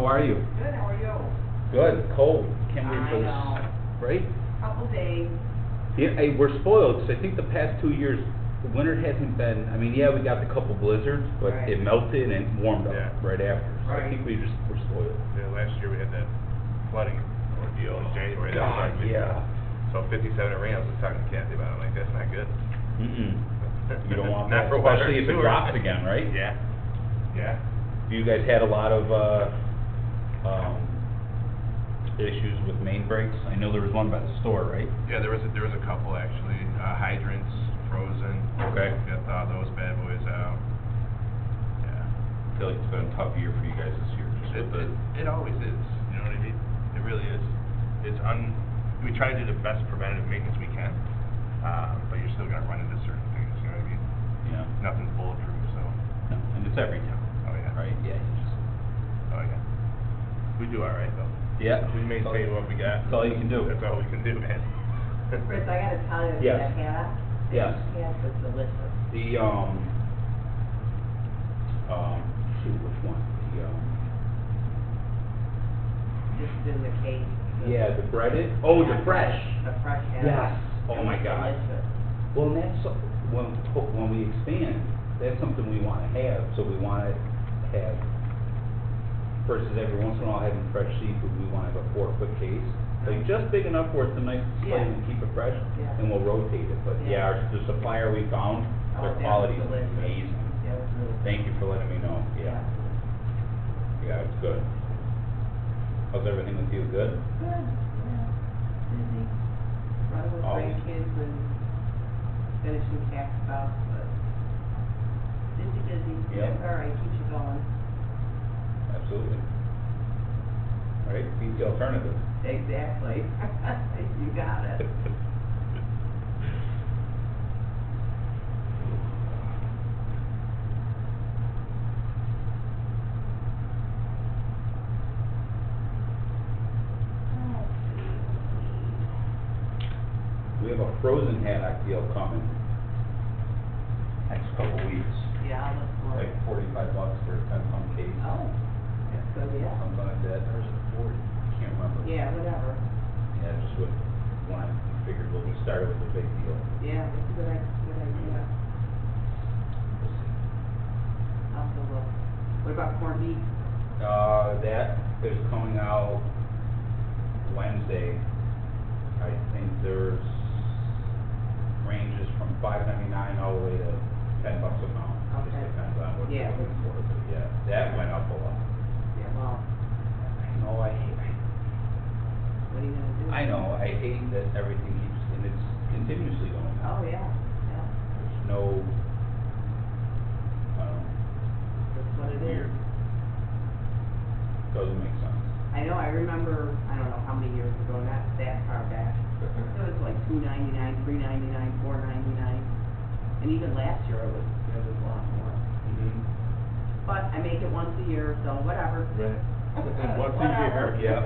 How are you? Good, how are you? Good. Cold. Can't wait for I this. know. Right? Couple days. Yeah, hey, we're spoiled, 'cause I think the past 2 years, the winter hasn't been, I mean, yeah, we got the couple blizzards, but Right. it melted and warmed up Yeah. right after. So I Right. think we're spoiled. Yeah, last year we had that flooding ordeal in January. That was God, like yeah. So 57 rain, I was just talking to Kathy about it, I'm like, that's not good. Mm-mm. You don't want Not that, for water especially if it sewer. drops again, right? Yeah, yeah. You guys had a lot of, issues with main breaks? I know there was one by the store, right? Yeah, there was a couple actually, hydrants frozen. Okay. Got those bad boys out. Yeah. I feel like it's been a tough year for you guys this year, just with the... It always is, you know what I mean? It really is. We try to do the best preventative maintenance we can, but you're still gonna run into certain things, you know what I mean? Yeah. Nothing's bulletproof, so. No, and it's every town. Oh, yeah. Right, yeah, you just... Oh, yeah. We do all right, though. Yeah. We maintain what we got. That's all you can do. That's all we can do, man. Chris, I gotta tell you, Yes. that hat, Yes. that was delicious. The, shoot, which one? Just in the case. Yeah, the breaded, oh, the fresh. The fresh hat. Yes. Oh, It my was God. delicious. Well, and that's, when we expand, that's something we wanna have, so we wanna have, versus every once in a while having fresh seafood, we wanna have a 4-foot case. Like, just big enough where it's a nice display Yeah. and keep it fresh, Yeah. and we'll rotate it, but Yeah. yeah, the supplier we found, Oh, their that was quality is delicious. amazing. Yeah, it was really good. Thank you for letting me know, yeah. Yeah, it's good. How's everything with you, good? Good, yeah. Busy. Running with Always. grandkids and finishing tax stuff, but busy. Yeah. That's all right, keeps you going. Absolutely. All right, beat the alternative. Exactly. You got it. We have a frozen haddock deal coming next couple weeks, Yeah, let's go. like $45 for a 10-pound case. Oh, that's good, yeah. Something like that, or is it 40? Can't remember. Yeah, whatever. Yeah, just with, when I figured we'll get started with a big deal. Yeah, that's a good idea. We'll see. Also, what about corned beef? That is coming out Wednesday. I think there's ranges from $5.99 all the way to $10 a pound. Just Okay. depends on what you're Yeah. looking for, but yeah, that went up a lot. Yeah, well, I know, what are you gonna do? I know, I hate that everything keeps, and it's continuously going up. Oh, yeah, yeah, There's no, that's what it is. weird. Doesn't make sense. I know, I remember, I don't know how many years ago, not that far back, it was like $2.99, $3.99, $4.99, and even last year it was a lot more. Mm-hmm. But I make it once a year, so whatever. Right. Once a Whatever. year.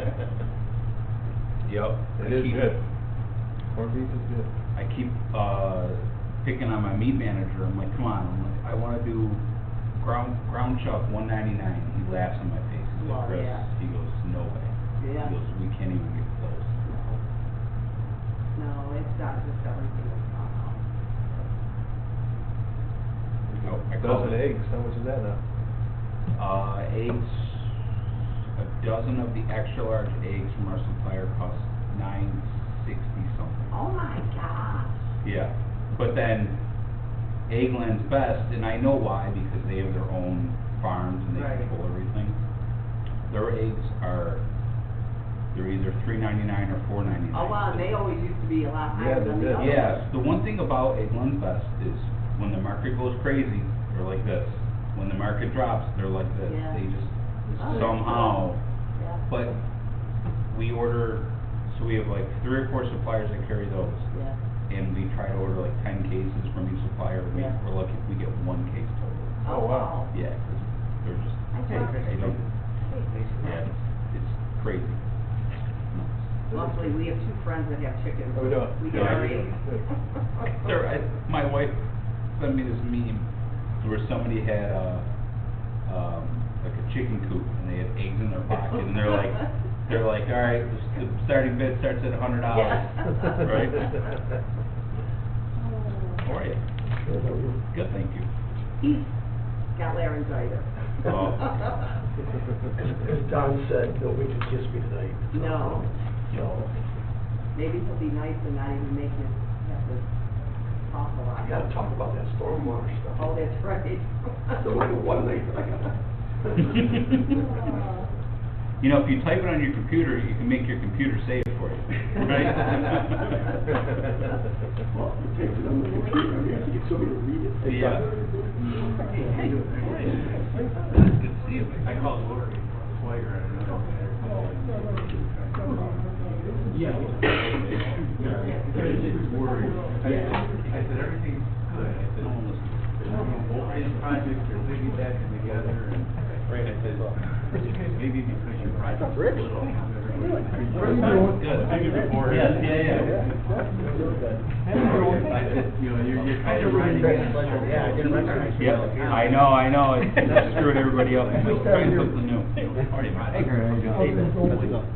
Yep. It is good. Corned beef is good. I keep, picking on my meat manager, I'm like, come on, I'm like, I wanna do ground chuck, $1.99, he laughs in my face, he's Well, like, Chris, yeah. he goes, no way. Yeah. He goes, we can't even get close. No, it's not just everything that's gone on. Oh, I called Dozen it. eggs, how much is that now? Eggs, a dozen of the extra large eggs from our supplier costs $9.60 something. Oh my gosh. Yeah, but then Eggland's Best, and I know why, because they have their own farms and they Right. control everything. Their eggs are, they're either $3.99 or $4.99. Oh, wow, and they always used to be a lot higher Yeah, than they the did. others. Yes, the one thing about Eggland's Best is when the market goes crazy, they're like this. When the market drops, they're like this. Yeah. They just Oh, somehow, Yeah. but we order, so we have like 3 or 4 suppliers that carry those. Yeah. And we try to order like 10 cases from each supplier. Yeah. We're lucky if we get 1 case total. Oh, wow. Yeah, 'cause they're just, I thought- they don't, yeah, it's crazy. Luckily, we have 2 friends that have chickens. Oh, we do? We get Yeah. our eggs. My wife sent me this meme where somebody had a like a chicken coop, and they had eggs in their pocket, and they're like, all right, the starting bid starts at $100, right? How are you? Good, thank you. He's got laryngitis. Oh. As Don said, nobody can kiss me tonight. No. So, Maybe he'll be nice and not even make you have to talk a lot. I gotta talk about that stormwater stuff. Oh, that's right. It's only one night that I got. You know, if you type it on your computer, you can make your computer say it for you, right? Well, you take it on the computer, you have to get somebody to read it. Yeah. Good to see you. I called Lori while you're at another. Yeah. I said, everything's good. I said, both these projects are piggybacking together, and, right, I said, maybe because your project's a little. Good. Before. Yeah. I said, you're kind of running in. Yeah, get recognized. Yep, I know, it's screwing everybody up, I'm trying something new. Hey, Kurt, how you doing?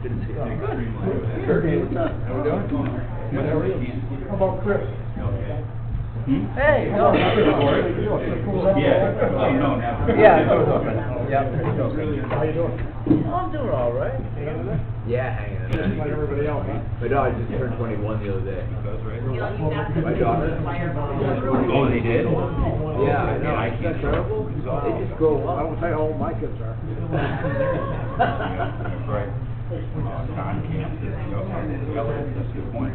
Good to see you. Kurt, what's up? How we doing? How about Chris? Hey, no. Yeah, oh, no, never. Yeah, it was open. Yep. How you doing? Oh, I'm doing all right. Yeah, hanging in there. Like everybody else, huh? My dog just turned 21 the other day. My daughter. Oh, they did? Yeah, I know. Isn't that terrible? They just grow I up. will tell you how old my kids are. That's right. Don Camp, that's a good point.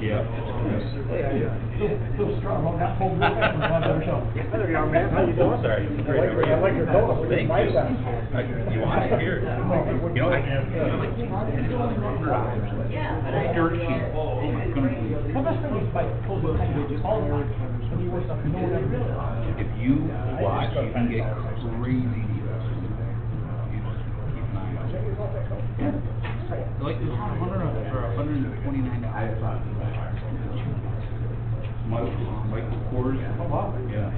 Yeah. Still strong, I'm not holding it back from my other show. Hello, young man, how you doing? Sorry. I like your coat. Thank My you. son. You want to hear it? You know, dirt sheet. Oh my goodness. My best friend used to buy clothes with tiny babies all the time. And he wears stuff no one ever realized. If you watch, you can get crazy deals. You just keep an eye on it. Yeah. Like this one, $129. Michael Kors. Yeah.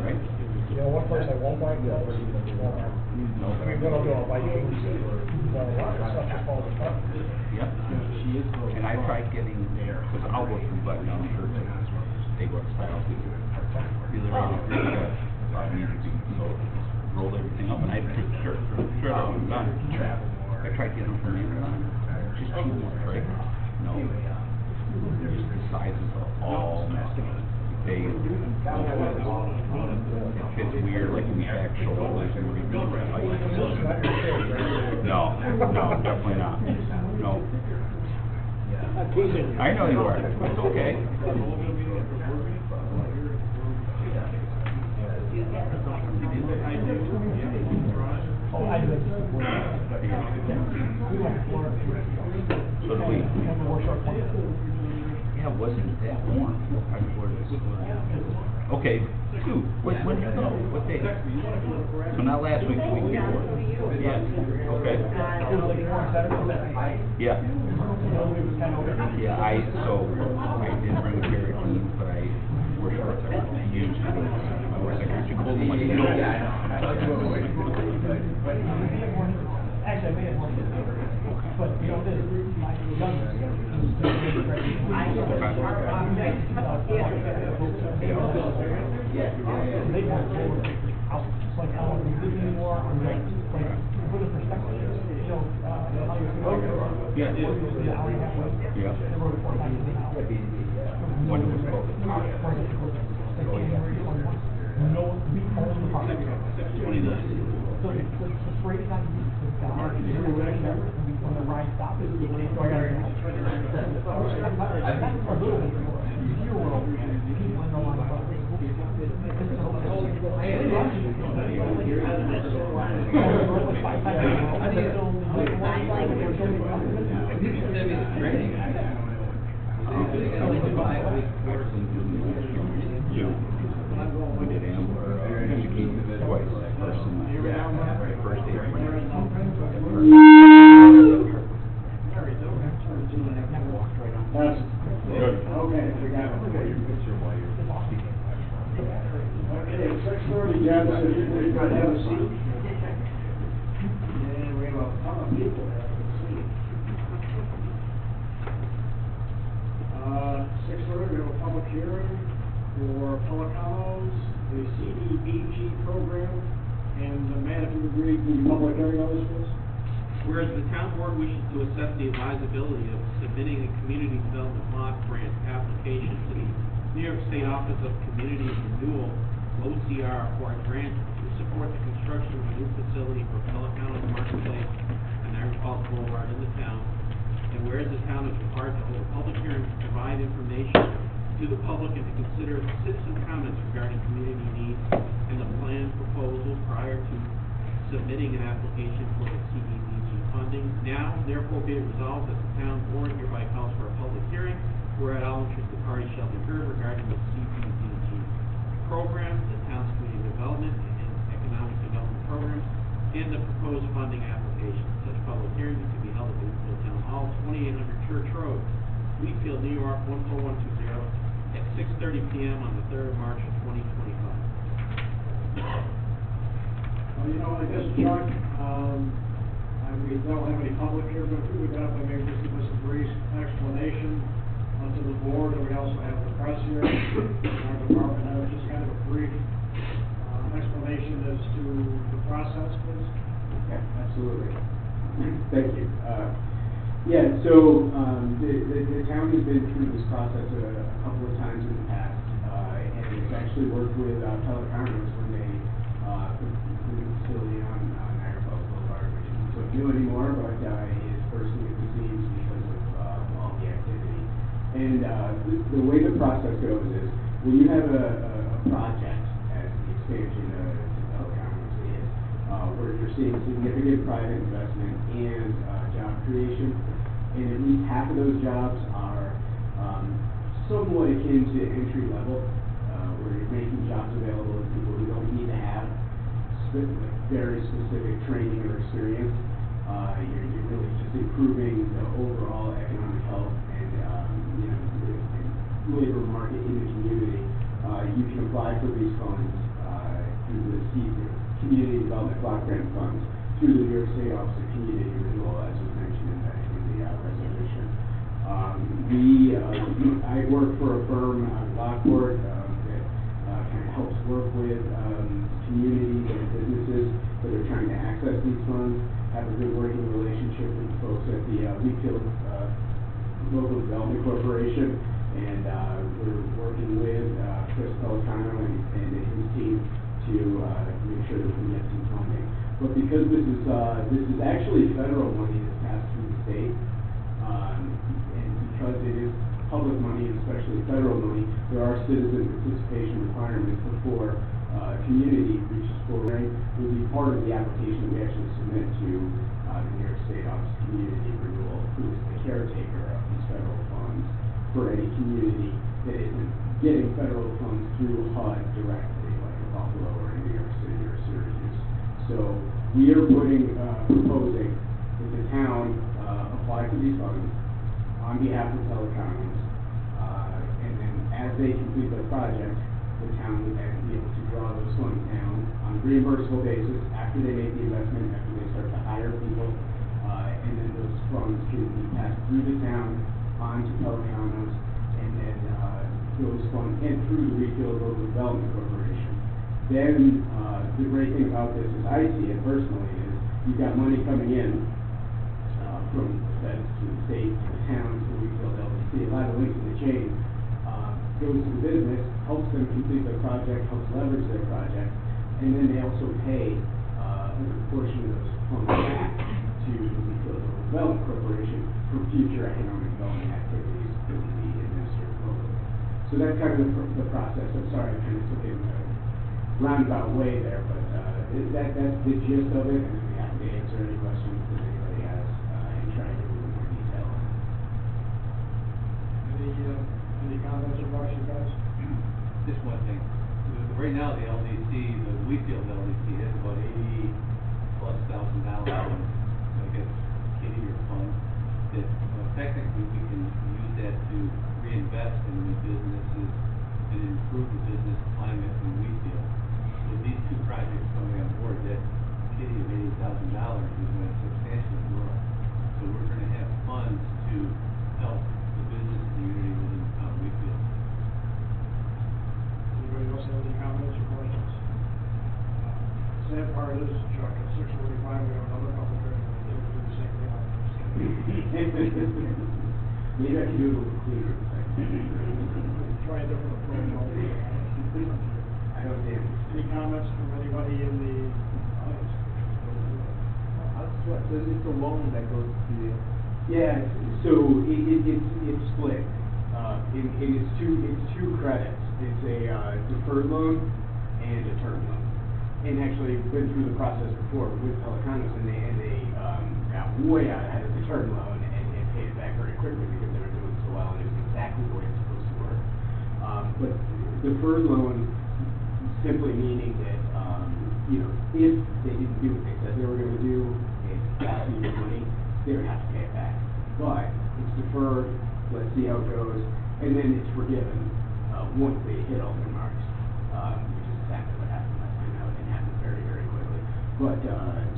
Right? You know, one place I won't buy clothes is Walmart. I mean, what I'll do, I'll buy jeans. Well, a lot of stuff just falls apart. Yep. And I tried getting there, because I'll work from button down shirts and they go style too. Really good. Music, so rolled everything up and I took the shirt that was done. I tried getting them from Amazon, just too much, right? No. Just the sizes are all messed up. It fits weird, like we back shoulders and we really tight. No, definitely not. No. I know you are. It's okay. Oh, I do. So do we. Yeah, it wasn't that warm. Okay, two. When do you go? What day? So not last week, the week before. Yeah. Okay. Yeah. Yeah, I didn't bring a pair of jeans, but I wore shorts. I used to. My wife's like, aren't you cold? I'm like, no. Actually, I made it one. But, you know, this, my youngest. They want to go out. It's like, I don't want to do this anymore. I'm like, put in perspective, you know, how you feel. Yeah. Yeah. Yeah. They wrote it 4 times an hour. When it was COVID. No, we own the park. 629. So the spray is not used to the park. When the ride stops, so I got a little bit more. Your world, people in the line of We did Amber, twice. First day of for Pelicanos, the CDBG program, and Matt, if you agree, the public hearing on this, please? Whereas the town board wishes to assess the advisability of submitting a community development block grant application to the New York State Office of Community Renewal, OCR, for a grant to support the construction of a new facility for Pelicanos Marketplace and Agricultural Boulevard in the town. And whereas the town is required to hold a public hearing to provide information to the public and to consider citizen comments regarding community needs and the planned proposal prior to submitting an application for the CDBG funding. Now, therefore, be it resolved that the town board hereby calls for a public hearing whereat all interested parties shall be heard regarding the CDBG program, the town's community development and economic development programs, and the proposed funding application. Such public hearing is to be held at the Wheatfield Town Hall, 2800 Church Road, Wheatfield, New York, 14120, at 6:30 p.m. on the 3rd of March of 2025. You know, I guess, Chuck, we don't have any public here, but if we would have, maybe just give us a brief explanation to the board, and we also have the press here, our department, just kind of a brief explanation as to the process, please. Okay, absolutely. Thank you. Yeah, so the town has been through this process a couple of times in the past, and it's actually worked with Pelicanos when they put the facility on Agricultural Boulevard, which isn't so new anymore, but is bursting at the seams because of all the activity. And the way the process goes is when you have a project, as the expansion to Pelicanos is, where you're seeing significant private investment and job creation, and at least half of those jobs are somewhat akin to entry level, where you're making jobs available to people who don't need to have very specific training or experience. You're really just improving the overall economic health and labor market in the community. You can apply for these funds through the Community Development Block Grant Funds through the New York State Office of Community Renewal, as was mentioned in the resolution. I work for a firm, Lockport, that kind of helps work with communities and businesses that are trying to access these funds, have a good working relationship with the folks at the Wheatfield Local Development Corporation, and we're working with Chris Pelicano and his team to make sure that we get some funding. But because this is actually federal money that's passed through the state, and because it is public money, especially federal money, there are citizen participation requirements before community reaches forward. Will be part of the application that we actually submit to the New York State Office of Community Renewal, who is the caretaker of these federal funds for any community that isn't getting federal funds through HUD directly, like a Buffalo or a New York City or Syracuse. So we are proposing that the town apply for these funds on behalf of Pelicanos, and then as they complete their project, the town would then be able to draw those funds down on a reimbursable basis after they make the investment, after they start to hire people, and then those funds can be passed through the town onto Pelicanos, and then those funds, and through the Wheatfield Local Development Corporation. Then the great thing about this, as I see it personally, is you've got money coming in from the feds to the state to the town to the Wheatfield LLC. A lot of links in the chain goes to the business, helps them complete their project, helps leverage their project, and then they also pay a portion of those funds back to the Wheatfield Local Development Corporation for future economic development activities that would be administered locally. So that's kind of the process. I'm sorry I kind of took it in a roundabout way there, but that's the gist of it, and I'd be happy to answer any questions that anybody has and try to give a little more detail on it. Any comments or questions, guys? Just one thing. Right now, the LDC, the Wheatfield LDC, has about $80,000+ I guess, kitty or fund, that technically we can use that to reinvest in new businesses and improve the business climate in Wheatfield. With these two projects coming on board, that kitty of $80,000 is going to substantially grow. So we're going to have funds to help the business community within Wheatfield. Maybe I can do it a little cleaner. Try a different approach altogether. I don't think. Any comments from anybody in the audience? It's a loan that goes to the. Yeah, so it's split. It's two credits. It's a deferred loan and a term loan. And actually went through the process before with Pelicanos, and they got way out ahead of the term loan and paid it back very quickly because they were doing so well, and it was exactly the way it's supposed to work. But deferred loan simply meaning that, if they didn't do what they said they were gonna do, it's costing you money, they would have to pay it back. But it's deferred, let's see how it goes, and then it's forgiven, once they hit all their marks, which is exactly what happened last time out, and happened very, very quickly. But,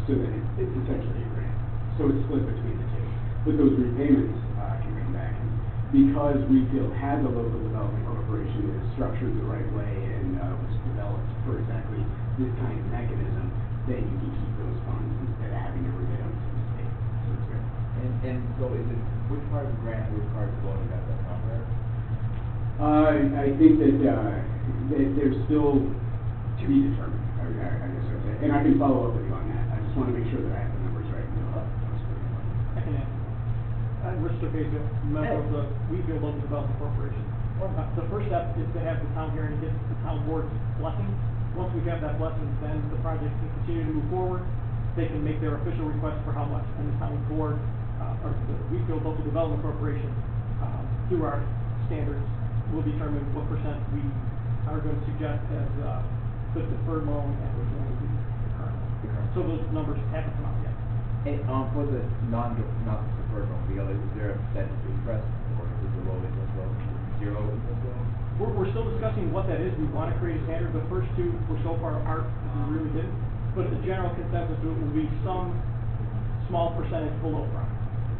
so then it's essentially a grant, so it's split between the two. But those repayments, can come back, and because Wheatfield has a local development corporation that is structured the right way and, was developed for exactly this kind of mechanism, then you can keep those funds instead of having to remit them to the state. So it's good. And so is it, which part of the grant, which part of the loan you got that from there? I think that there's still to be determined, I guess I would say. And I can follow up with you on that. I just want to make sure that I have the numbers right. I can answer. I'm Rich Trevizio, member of the Wheatfield Local Development Corporation. The first step is to have the town hearing and get the town board's blessing. Once we have that blessing, then the project can continue to move forward. They can make their official request for how much, and the town board, or the Wheatfield Local Development Corporation, through our standards, will determine what percent we are going to suggest as, the deferred loan and which one will be the current loan. So those numbers haven't come out yet. And, for the not deferred loan, is there a percentage interest, or is it the low interest loan, zero interest loan? We're still discussing what that is. We want to create a standard. The first two were so far apart, we really didn't. But the general consensus will be some small percentage below prime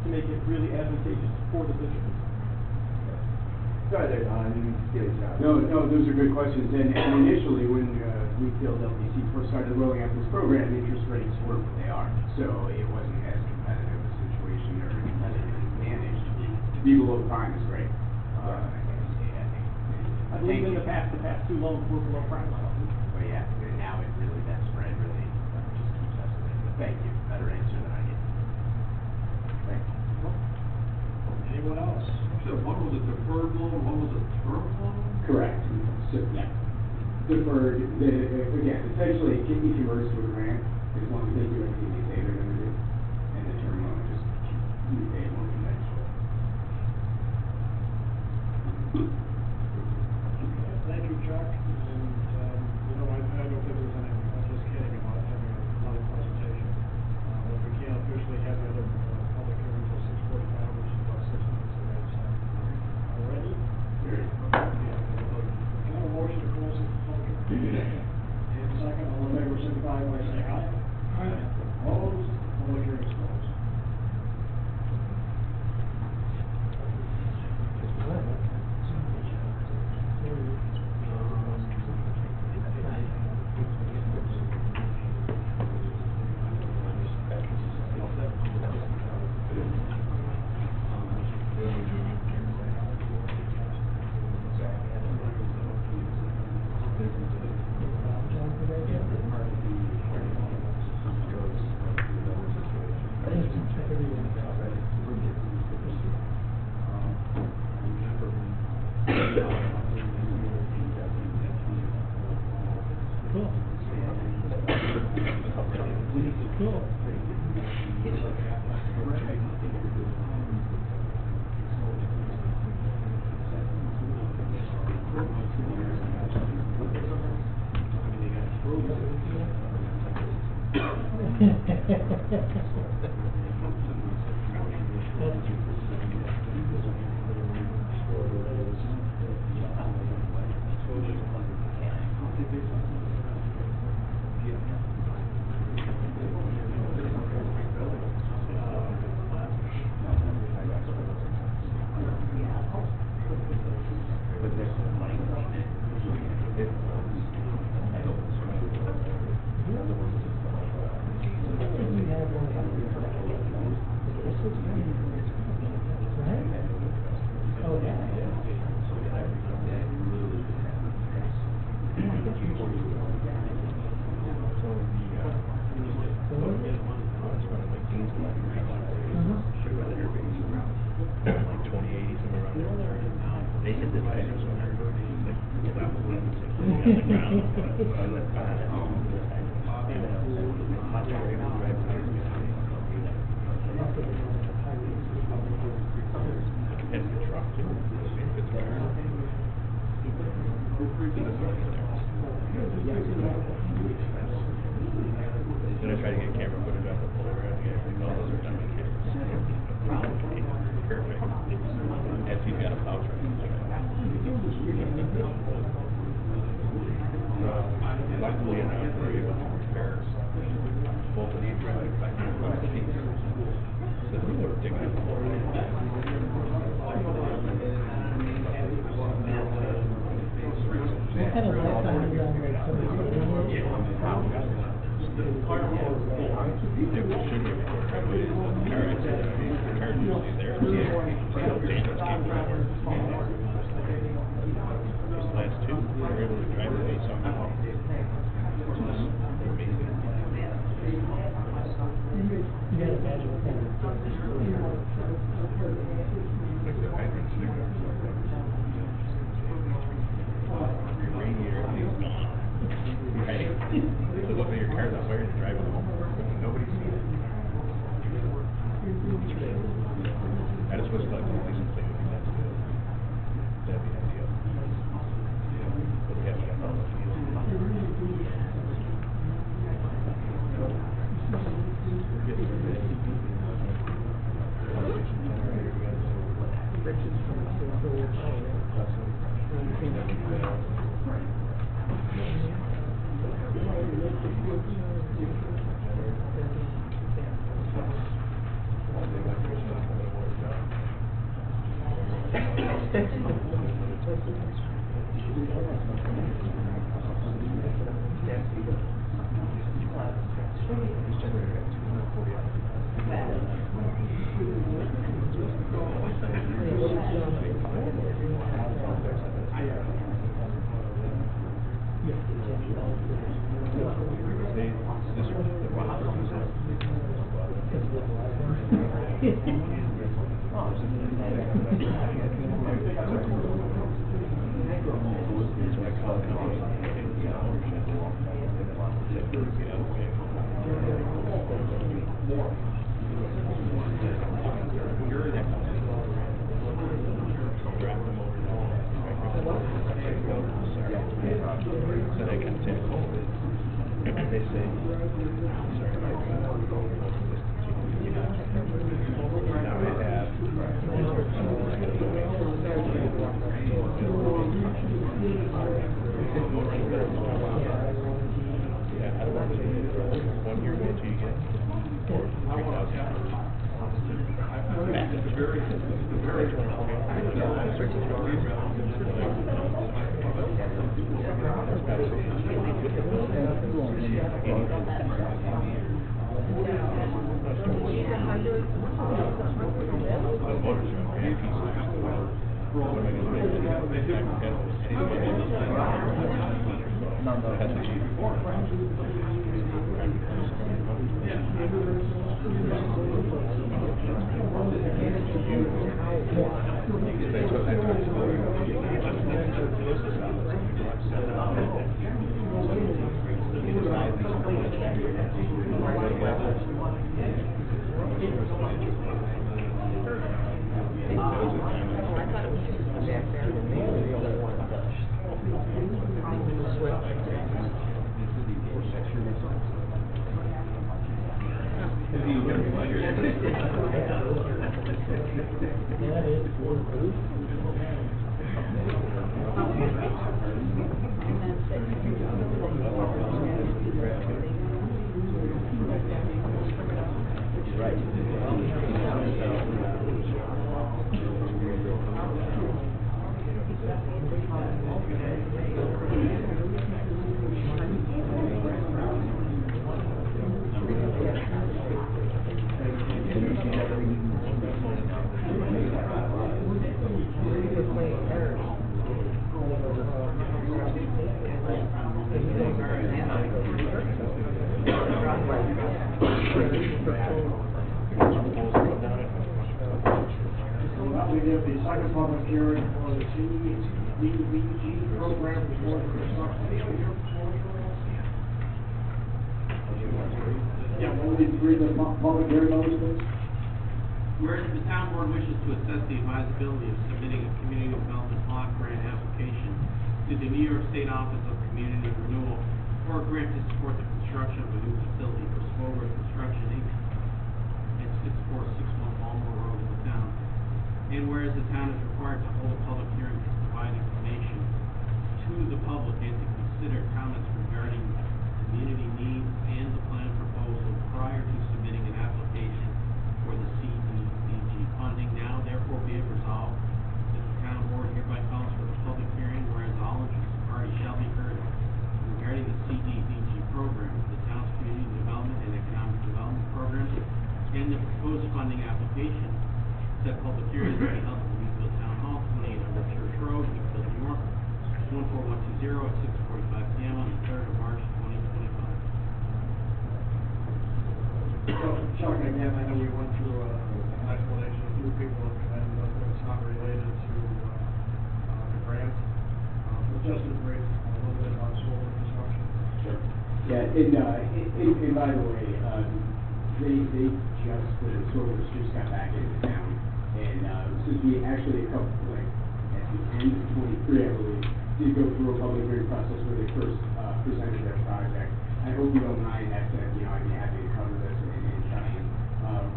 to make it really advantageous for the district. Sorry there, Don, I didn't mean to steal your job. No, those are good questions. And initially, when Wheatfield LDC first started rolling out this program, interest rates were what they are. So it wasn't as competitive a situation or a competitive advantage to be below prime is great. I believe in the past two loans were below prime level. But yeah, and now it really, that spread really just keeps us in. But thank you, better answer than I did. Thanks. Anyone else? So one was a deferred loan, one was a term loan? Correct. So, yeah. Deferred, again, essentially, it can be converted to a grant as long as they do everything they say they're gonna do. And the term loan just repay more conventional. Thank you, Chuck, and, I don't think there's any, I'm just kidding about having another presentation. But we can't officially have the other, public hearing until 6:45, which is about 6 minutes away, so. All ready? Can I have a motion to close the public hearing? And second, all in favor, signify by saying aye. Aye. Opposed, public hearing is closed. driving like 20, 80, somewhere around there. They hit the tires when they're like, on the ground. Hot car, able to drive tires. It's the truck too. It's rare. Then I try to get camera footage off the Polaroid, and get all those are done with cameras. Perfect. As he's got a power truck. Luckily enough, we're able to repair both of these drives by hand across the piece. So we were digging up the floor. What kind of lifetime is on like some of these? It should be recorded right away. The car accident, I mean, the car is usually there. It's no damage came from it. These last two, we were able to drive away somehow. It's just amazing. You gotta imagine what kind of. Like the hydrant sticker. Your radiator, everything's gone. Right? So look at your car's on fire and you're driving home. Nobody's seen it. I just wish like the license plate would be that good. That'd be ideal. But we have to have all the Right. to give the second public hearing for the CDBG program for Ford construction. Yeah, will we read the public hearing notice, please? Whereas the town board wishes to assess the advisability of submitting a community development block grant application to the New York State Office of Community Renewal for a grant to support the construction of a new facility for Swover Construction Inc. at 6461 Baltimore Road in the town. And whereas the town is required to hold a public hearing to provide information to the public and to consider comments regarding community needs and the plan proposal prior to submitting an application for the CDBG funding. Now therefore be it resolved that the town board hereby calls for the public hearing, whereas all interested parties shall be heard regarding the CDBG program, the town's community development and economic development programs, and the proposed funding application. Said public hearing will be held at the Weeksville Town Hall, 2800 Church Road, Weeksville, New York, 14120 at 6:45 p.m. on the 3rd of March, 2025. So, Chuck, again, I know we went through an explanation, a few people have commended us that it's not related to the grant. But just as brief, a little bit about solar construction. Sure. Yeah, and by the way, they just, the Sorters just got back into town. And, since we actually, at the end of 23, I believe, did go through a public hearing process where they first, presented their project. I hope you don't mind that, I'd be happy to cover this and try and,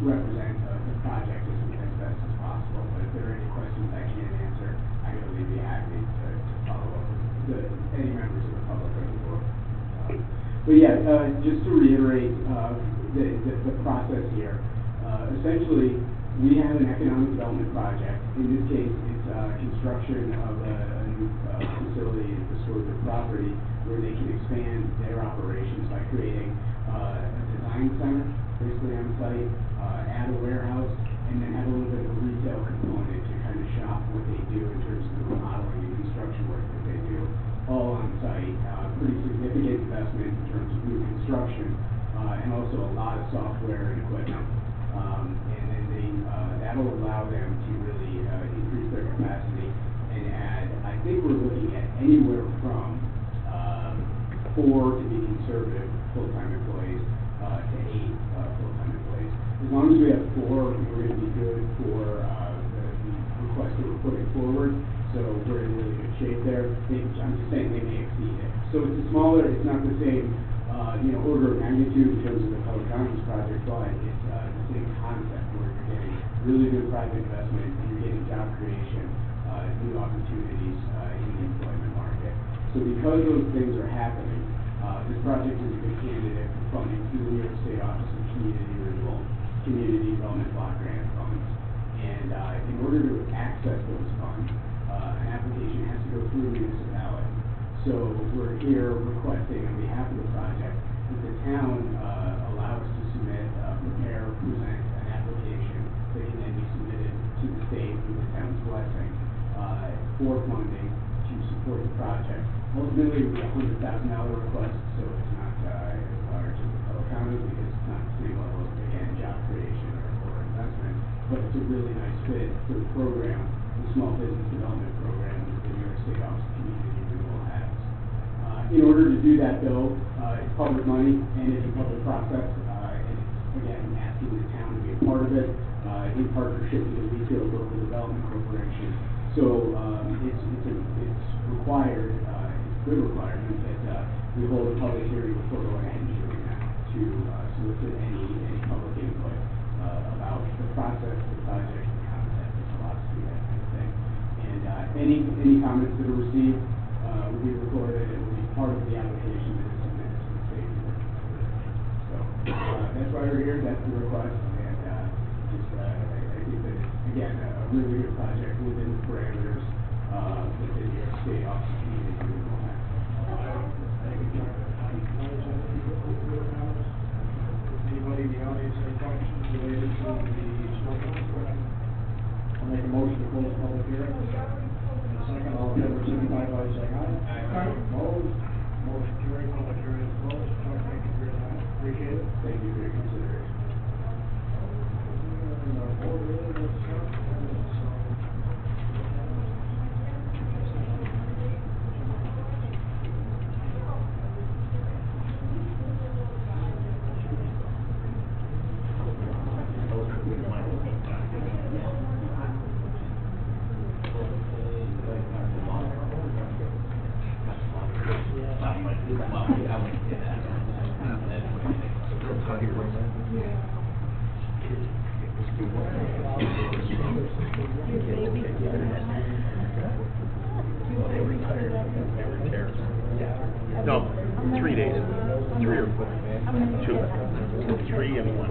represent, the project as best as possible. But if there are any questions I can't answer, I would really be happy to follow up with any members of the public or the board. But yeah, just to reiterate, the process here, essentially, we have an economic development project. In this case, it's construction of a new facility at the Swartwood property where they can expand their operations by creating a design center, basically on site, add a warehouse, and then have a little bit of a retail component to kind of shop what they do in terms of the remodeling and construction work that they do, all on site. Pretty significant investment in terms of new construction, and also a lot of software and equipment. And then that'll allow them to really increase their capacity and add, I think we're looking at anywhere from 4, to be conservative, full-time employees, to 8 full-time employees. As long as we have 4, we're going to be good for the request that we're putting forward. So we're in really good shape there. I'm just saying they may exceed it. So it's it's not the same, order of magnitude in terms of the Public Commons project, but it's the same concept where you're getting really good private investment, and you're getting job creation, new opportunities in the employment market. So because those things are happening, this project is a good candidate for funding through the New York State Office of Community Renewal, Community Development Block Grant Funds. And in order to access those funds, an application has to go through a municipality. So we're here requesting on behalf of the project that the town allow us to submit, prepare, present an application that can then be submitted to the state with the town's blessing for funding to support the project. Ultimately, it would be a $100,000 request, so it's not as large as the Public Commons because it's not the same level of, again, job creation or investment, but it's a really nice fit for the program, the Small Business Development Program that the New York State Office of Community Renewal has. In order to do that, though, it's public money and it's a public process, and it's, again, asking the town to be a part of it in partnership with the Weeksville Local Development Corporation. So it's required, it's a good requirement that we hold a public hearing before going ahead and doing that to solicit any public input about the process, the project, the concept, the philosophy, that kind of thing. And any comments that are received will be recorded and will be part of the application that is submitted to the state. So that's why we're here. That's the request, and I think that it's, again, a really good project within the parameters that the New York State Office of Community Renewal has. Thank you, Chuck. Anybody in the audience have questions related to the smoking question? I'll make a motion to close the public hearing. And a second, all in favor, signify by saying aye. Aye. Opposed? Motion carried, public hearing is closed. Chuck, thank you for your time. Appreciate it. Thank you for your consideration. And the board really wants to start. No, 3 days. 3 or 4. 2. 3 and 1.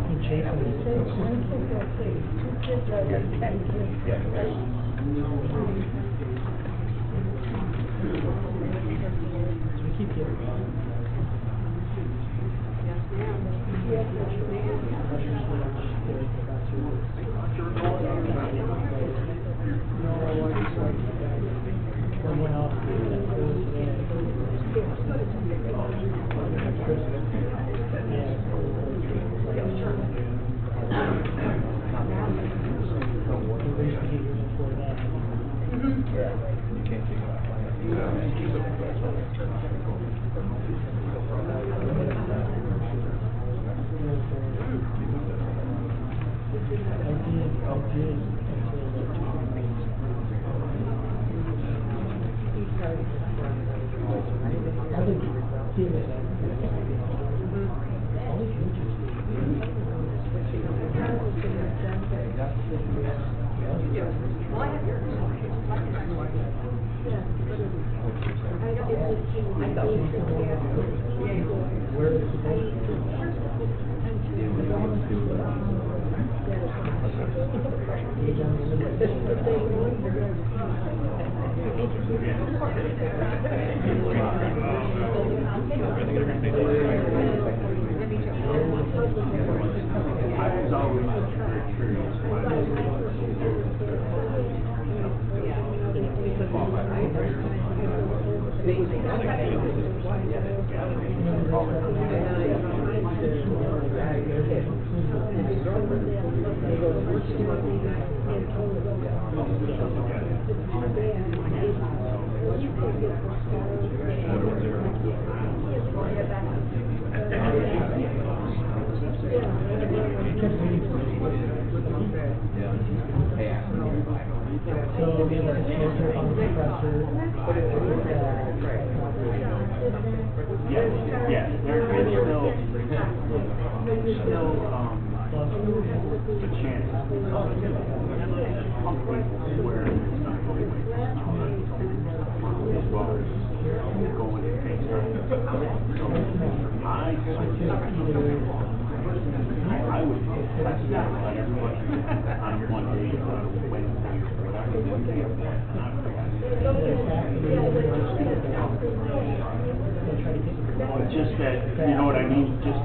Just that, you know what I mean, just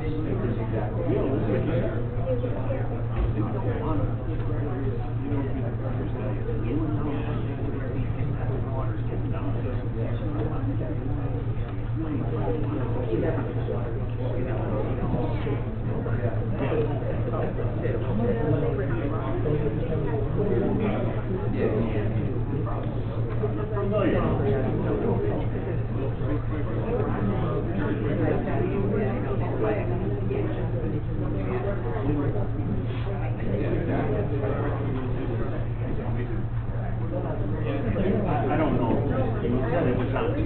I don't know. You said it was on the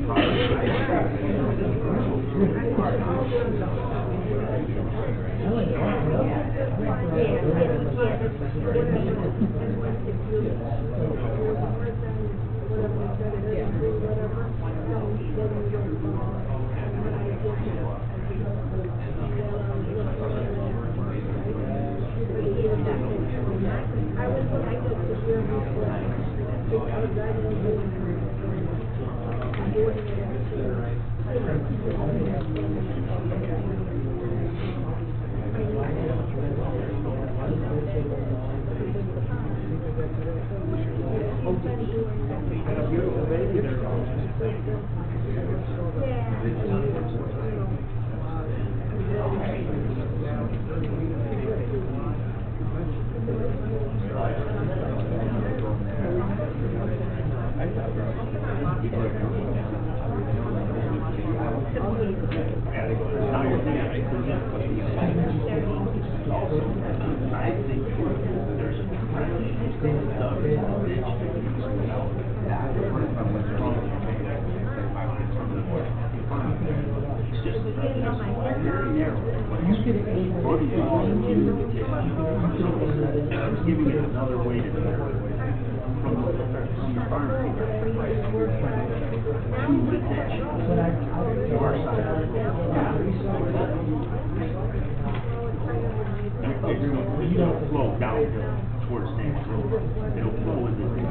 money is giving it another way to from the farm to the ditch to our side. It'll flow downhill towards Stan's Road. It'll flow in the ditch.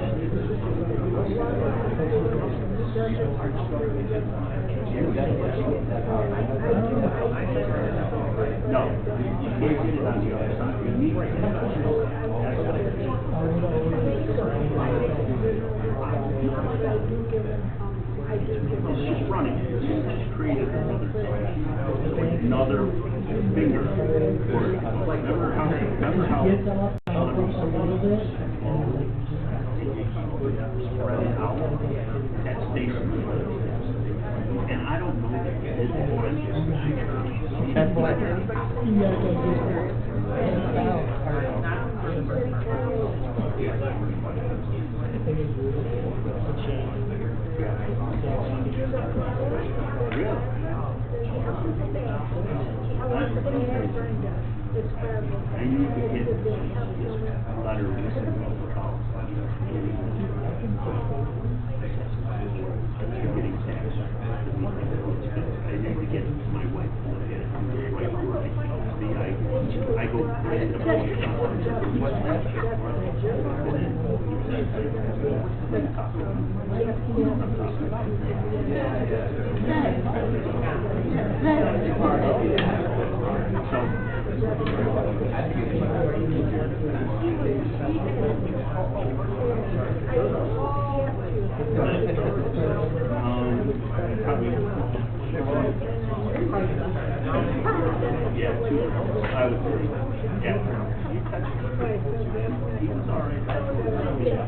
No, you can't get it on the other side. You need it. It's just running. It's just created another finger for it. Remember how spread it out? That station. And I don't know that it is That's what you gotta go I need to get this letter recently from getting taxed. I need to get my wife to look at it right before I go crazy about yeah, two. I would say, yeah. He was all right. When we got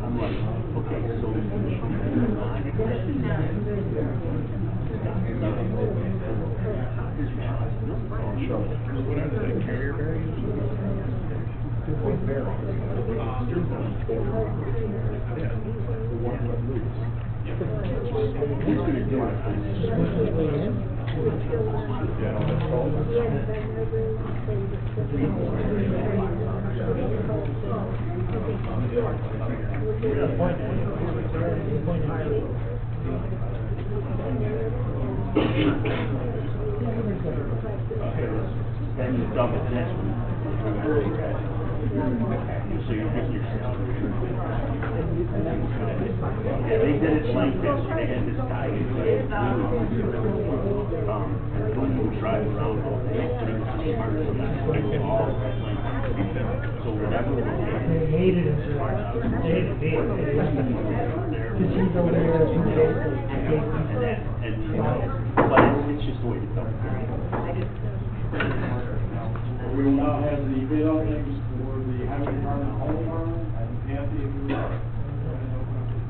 I'm like, okay, so he's going to do it. Then you double this one. So you get your yeah, they did it like this. They had this guy who drive around all day, but he was smart, so that's why we all so whatever we did, They hated him. They hated him. Because he's over there as he goes, but it's just the way to go. We will now have the bid openings for the highway department home farm, and Kathy, if you would.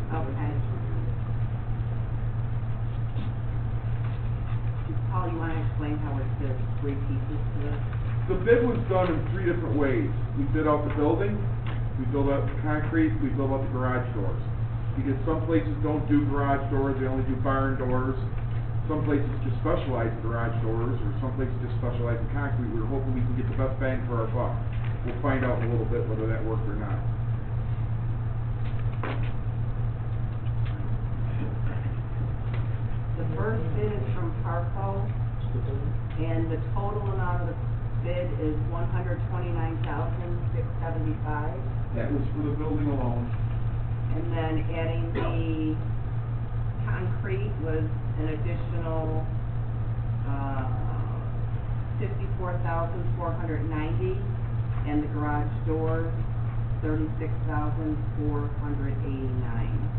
Okay. Paul, you wanna explain how there's three pieces to this? The bid was done in three different ways. We bid out the building, we build out the concrete, we build out the garage doors. Because some places don't do garage doors, they only do barn doors. Some places just specialize in garage doors, or some places just specialize in concrete. We're hoping we can get the best bang for our buck. We'll find out in a little bit whether that worked or not. The first bid is from Parco, and the total amount of the bid is $129,675. That was for the building alone. And then adding the concrete was an additional, $54,490, and the garage doors, $36,489.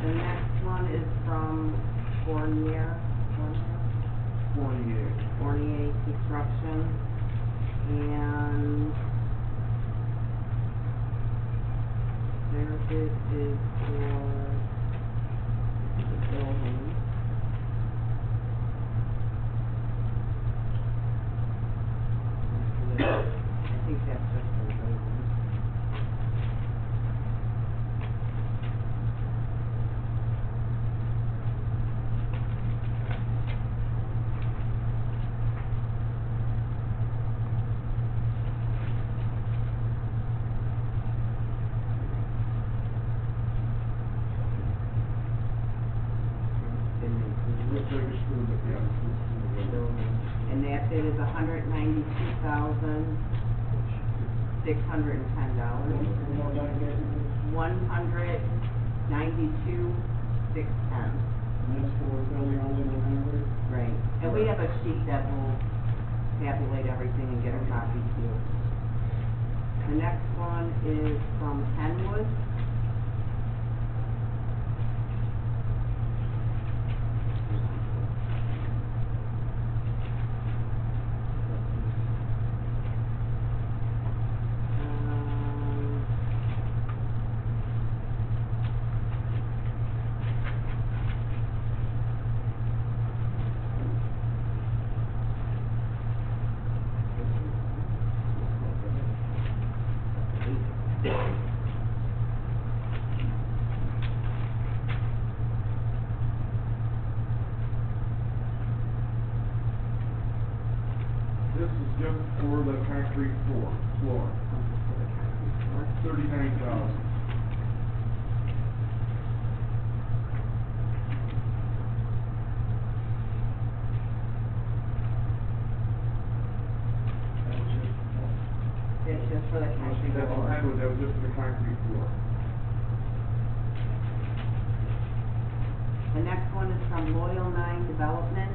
The next one is from Fournier Construction, and their bid is for the building. I think that's just for the building. Looks like it's through the, yeah, it's through the building. And that bid is $192,610. One more time, Kathy. $192,610. And that's for building only one hundred. Right, and we have a sheet that will tabulate everything and get a copy to you. The next one is from Kenwood. This is just for the concrete floor, $39,000. It's just for the concrete That floor. was just for the concrete floor. The next one is from Loyal 9 Development.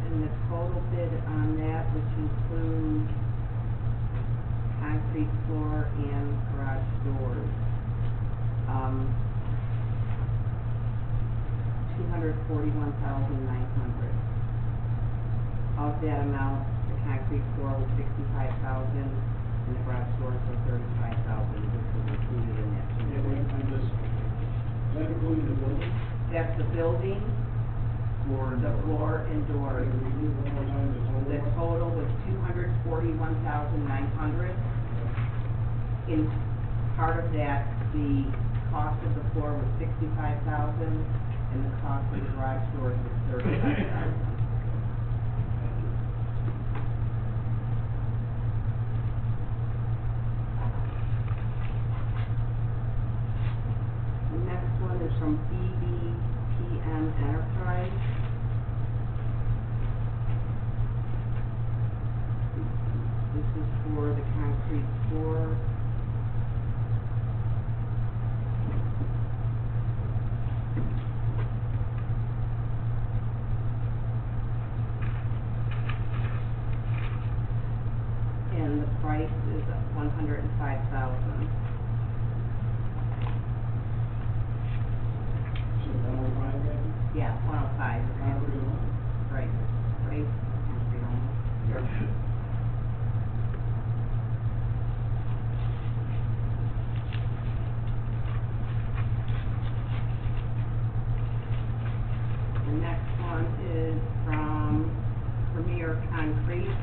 And the total bid on that, which includes concrete floor and garage doors, $241,900. Of that amount, the concrete floor was $65,000, and the garage doors were $35,000, which was included in that. Is that including the building? That's the building, the floor and doors. Can we do one more time the total? The total was $241,900. In part of that, the cost of the floor was $65,000, and the cost of the garage doors was $35,000. The next one is from BBPM Enterprise. This is for the concrete floor. And the price is $105,000. So 105, Kathy? Yeah, 105. Concrete only? Right, right, concrete only. The next one is from Premier Concrete.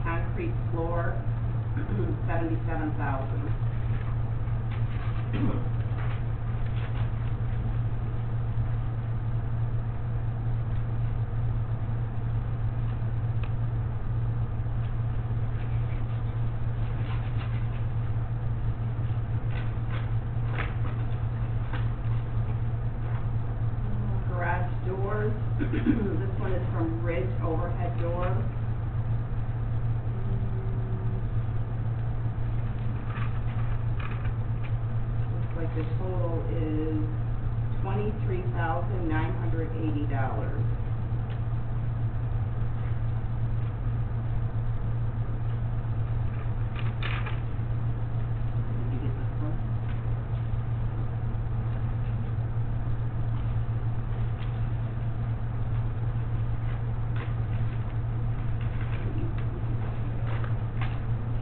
Concrete floor, $77,000. Garage doors, this one is from Ridge Overhead Door. Looks like the total is $23,980. Did you get this one?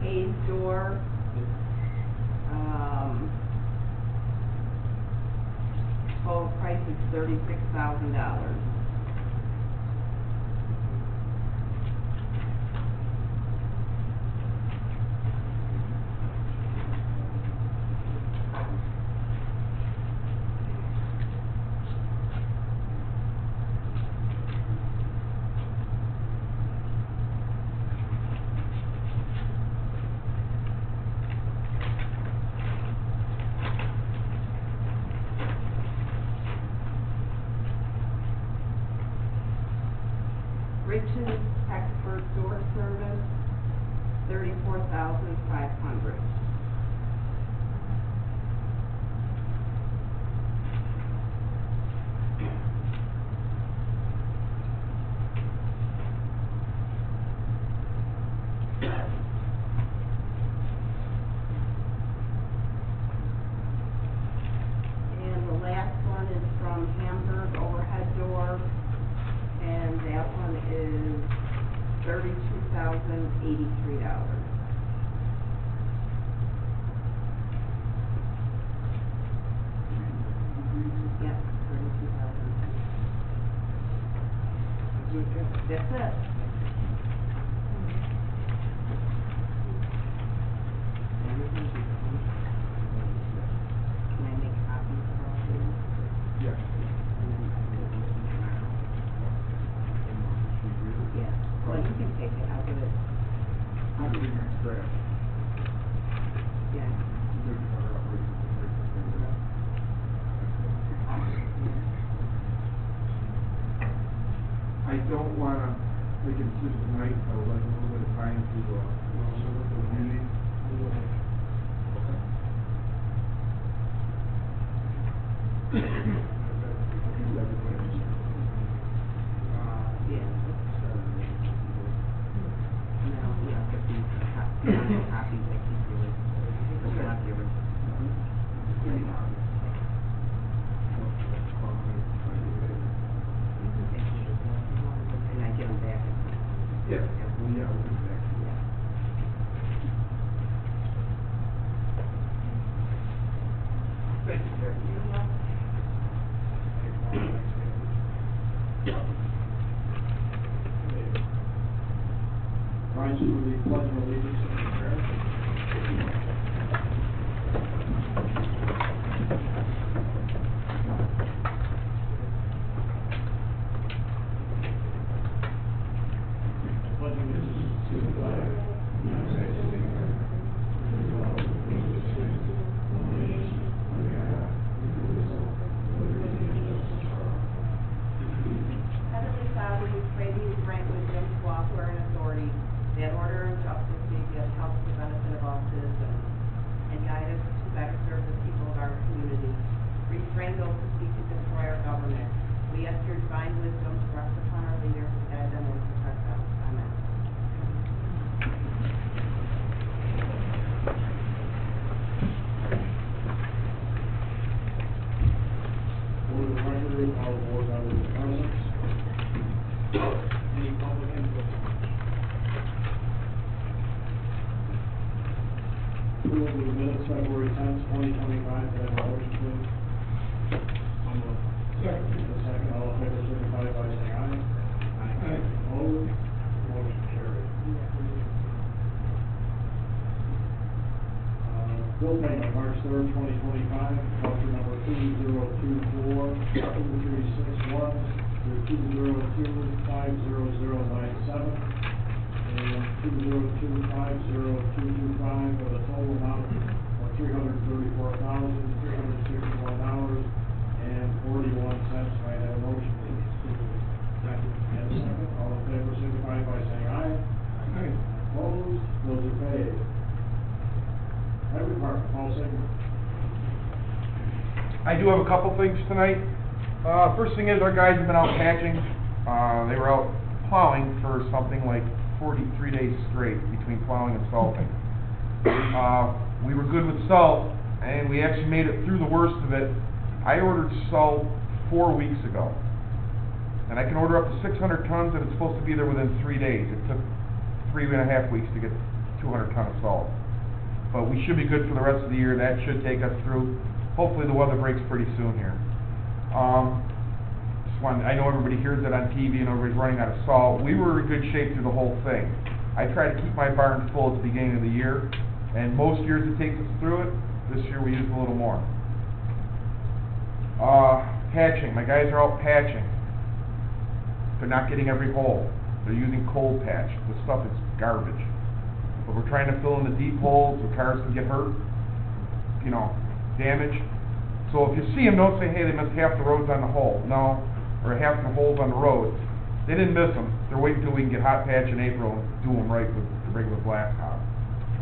Hayes door, total price is $36,000. Rich's Expert Door Service, $34,500. And the last one is from Hamburg Overhead Door, and that one is $32,083. Yep, $32,000. That's it. Can I make copies of all these? Yes. Yeah, well, you can take it, I'll do it. I'll do it. Yeah. I don't wanna make a decision tonight, I would like a little bit of time to, work with the community. Yeah. No, yeah, but these copies I keep yours. But not the original. You can take these if you want, and I get them back. Yeah, well, yeah, we'll get back to you. Yeah. Thank you, Kathy. You're welcome. Rise to the pledge of allegiance and prayer. Pledge allegiance to the flag of the United States of America, and to the republic for which it stands, one nation, under God, indivisible, with liberty and justice for all. Heavenly Father, we pray that you grant wisdom to all who are in authority, that order and justice may be upheld for the benefit of all citizens, and guide us to better serve the people of our community. Restrain those who seek to destroy our government. We ask your divine wisdom to rest upon our leaders, to guide them and protect them. Amen. Board of Directors, all board members present. Any public input? Approval of the minutes, February 10th, 2025, can I have a motion, please? Second. Second, all in favor, signify by saying aye. Aye. Opposed? Motion carried. Bill payment, March 3rd, 2025, voucher number 2024-2361 through 202-50097 and 202-50225 with a total amount of $334,361.41. May I have a motion, please? Second. And a second, all in favor, signify by saying aye. Aye. Opposed? Those are paid. Highway Department, Paul Sigmund. I do have a couple things tonight. First thing is, our guys have been out patching. They were out plowing for something like 43 days straight between plowing and salting. We were good with salt, and we actually made it through the worst of it. I ordered salt 4 weeks ago, and I can order up to 600 tons, and it's supposed to be there within 3 days. It took 3.5 weeks to get 200 ton of salt. But we should be good for the rest of the year. That should take us through. Hopefully the weather breaks pretty soon here. I know everybody hears it on TV and everybody's running out of salt. We were in good shape through the whole thing. I try to keep my barn full at the beginning of the year, and most years it takes us through it. This year we used a little more. Patching. My guys are out patching. They're not getting every hole. They're using cold patch. This stuff is garbage. But we're trying to fill in the deep holes where cars can get hurt, damaged. So if you see them, don't say, hey, they missed half the roads on the hole. No, or half the holes on the road. They didn't miss them. They're waiting until we can get hot patch in April and do them right with the regular blacktop.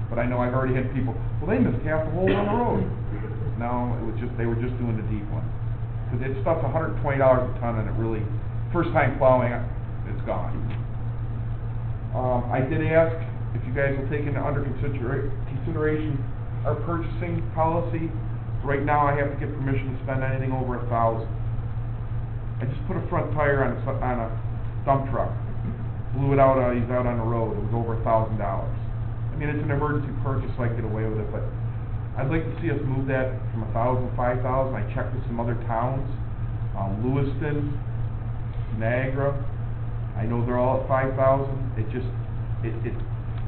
But I know I've already had people, well, they missed half the hole on the road. No, they were just doing the deep one. Because it's stuff's $120 a ton, and it really, first time plowing, it's gone. I did ask if you guys will take into under consideration our purchasing policy. Right now, I have to get permission to spend anything over $1,000. I just put a front tire on a dump truck, blew it out. He's out on the road. It was over $1,000. I mean, it's an emergency purchase, so I get away with it. But I'd like to see us move that from 1,000 to 5,000. I checked with some other towns, Lewiston, Niagara. I know they're all at 5,000. It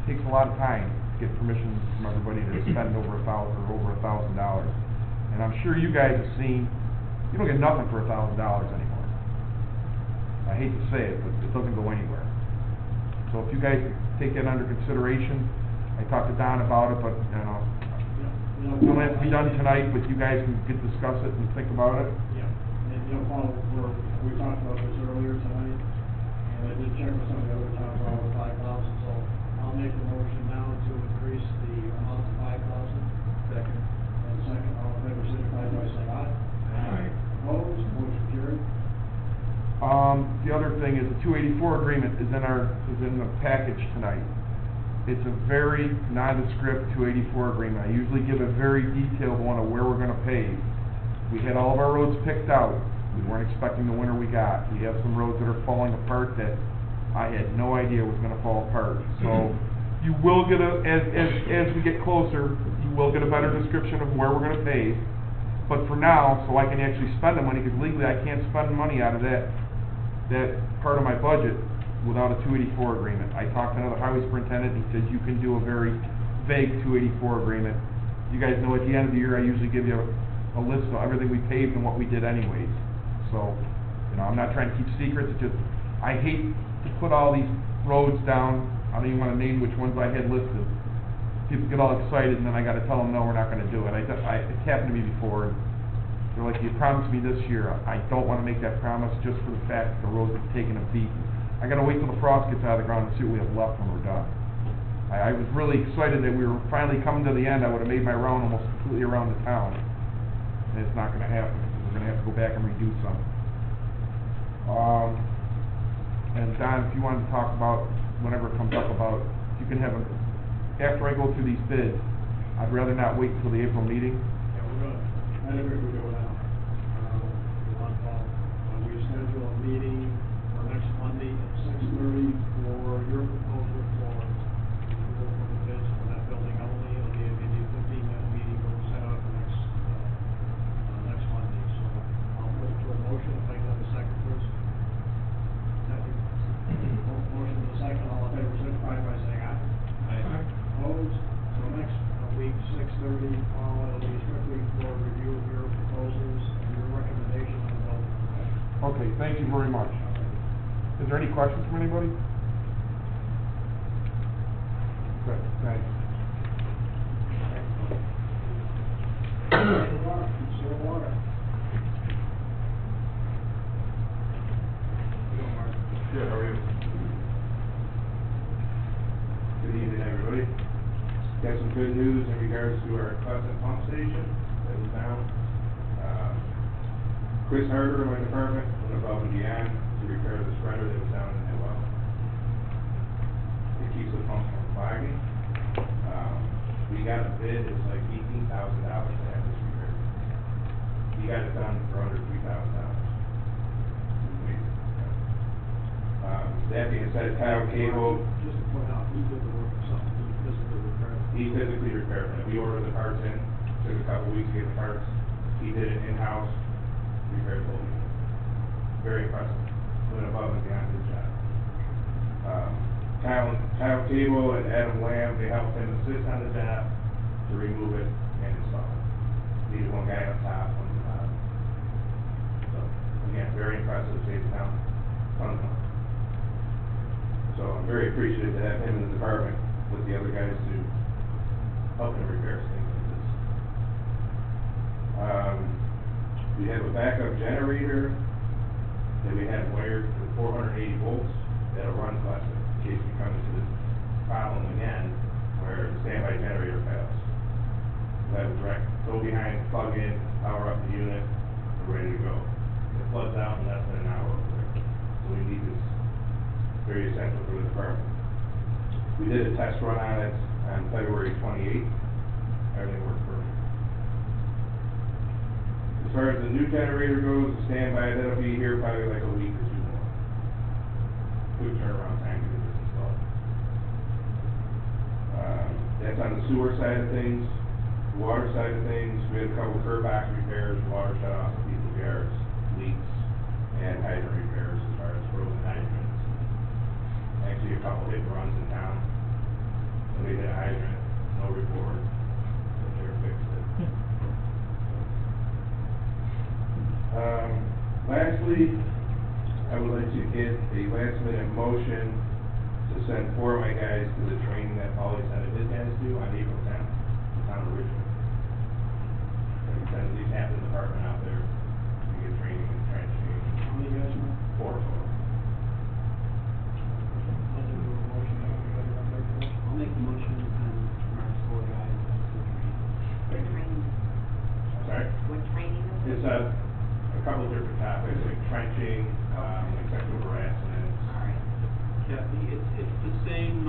takes a lot of time to get permission from everybody to spend over $1,000. And I'm sure you guys have seen, you don't get nothing for $1,000 anymore. I hate to say it, but it doesn't go anywhere. So if you guys take that under consideration, I talked to Don about it, but it don't have to be done tonight, but you guys can discuss it and think about it. Yeah, and Paul, we talked about this earlier tonight, and I did check with some of the other towns all over 5,000, so I'll make the motion now to increase the amount to 5,000. Second. And second, all in favor, signify by saying aye. Aye. Opposed, motion carried. The other thing is the 284 agreement is in the package tonight. It's a very nondescript 284 agreement. I usually give a very detailed one of where we're going to pave. We had all of our roads picked out. We weren't expecting the winter we got. We have some roads that are falling apart that I had no idea was going to fall apart. So you will get as we get closer, you will get a better description of where we're going to pave. But for now, so I can actually spend the money, because legally I can't spend money out of that part of my budget without a 284 agreement. I talked to another highway superintendent, and he says you can do a very vague 284 agreement. You guys know at the end of the year I usually give you a list of everything we paved and what we did anyways. So, I'm not trying to keep secrets. It's just, I hate to put all these roads down. I don't even want to name which ones I had listed. People get all excited, and then I got to tell them, no, we're not going to do it. It's happened to me before. They're like, you promised me this year. I don't want to make that promise just for the fact that the roads have taken a beating. I got to wait till the frost gets out of the ground and see what we have left when we're done. I was really excited that we were finally coming to the end. I would have made my round almost completely around the town. And it's not going to happen. We're going to have to go back and redo some. And Don, if you wanted to talk about, whenever it comes up about, you can have after I go through these bids, I'd rather not wait until the April meeting. Yeah, we're gonna, I think we can do it now. We schedule a meeting for next Monday at 6:30 for your proposal for the bids for that building only. It'll be a 15-minute meeting, we'll set up next Monday. So I'll put it to a motion, if I can have a second, please. Motion to the second, all in favor, signify by saying aye. Aye. Opposed? So next week, 6:30, it'll be strictly for review of your proposals and your recommendation on the building. Okay, thank you very much. Is there any questions from anybody? Good, thanks. Still water. Good, how are you? Good evening, everybody. Got some good news in regards to our Clemson pump station that was down. Chris Harder in my department went above and beyond to repair the spreader that was down in that well. It keeps the pump from clogging. We got a bid, it's like $18,000 to have this repaired. He got it done for under $3,000. That being said, Kyle Cable, Just to point out, he did the work himself, he physically repaired it. he physically repaired it. We ordered the parts in, took a couple weeks to get the parts. He did it in-house, repaired the whole unit. Very impressive, went above and beyond his job. Kyle Cable and Adam Lamb, they helped him assist on the job to remove it and install it. Needed one guy up top, one on the bottom. So, again, very impressive, saved the town a ton of money. So I'm very appreciative to have him in the department with the other guys to help him repair things like this. We have a backup generator that we have wired for 480 volts that'll run plus in case we come into this problem again where the standby generator fails. We'll have a direct go behind, plug in, power up the unit, we're ready to go. It floods out in less than an hour over there. So we need this. Very essential for the department. We did a test run on it on February 28th. Everything worked perfect. As far as the new generator goes, the standby, that'll be here probably like a week or two more. Quick turnaround time to get this installed. That's on the sewer side of things. The water side of things, we had a couple curb box repairs, water shut off in people's yards, leaks, and hydrant repairs as far as frozen hydrants. Actually, a couple hit runs in town. Somebody hit a hydrant, no report, but they fixed it. Lastly, I would like to get a last minute motion to send 4 of my guys to the training that Paulie sent his guys to on April 10th, in town of Richmond. So we send at least half the department out there to get training and trenching. How many guys went? 4 total. I'll make the motion and our 4 guys to What training, Sorry? what training is it? It's a couple of different topics, like trenching, like sexual harassment. All right. Kathy, it's the same,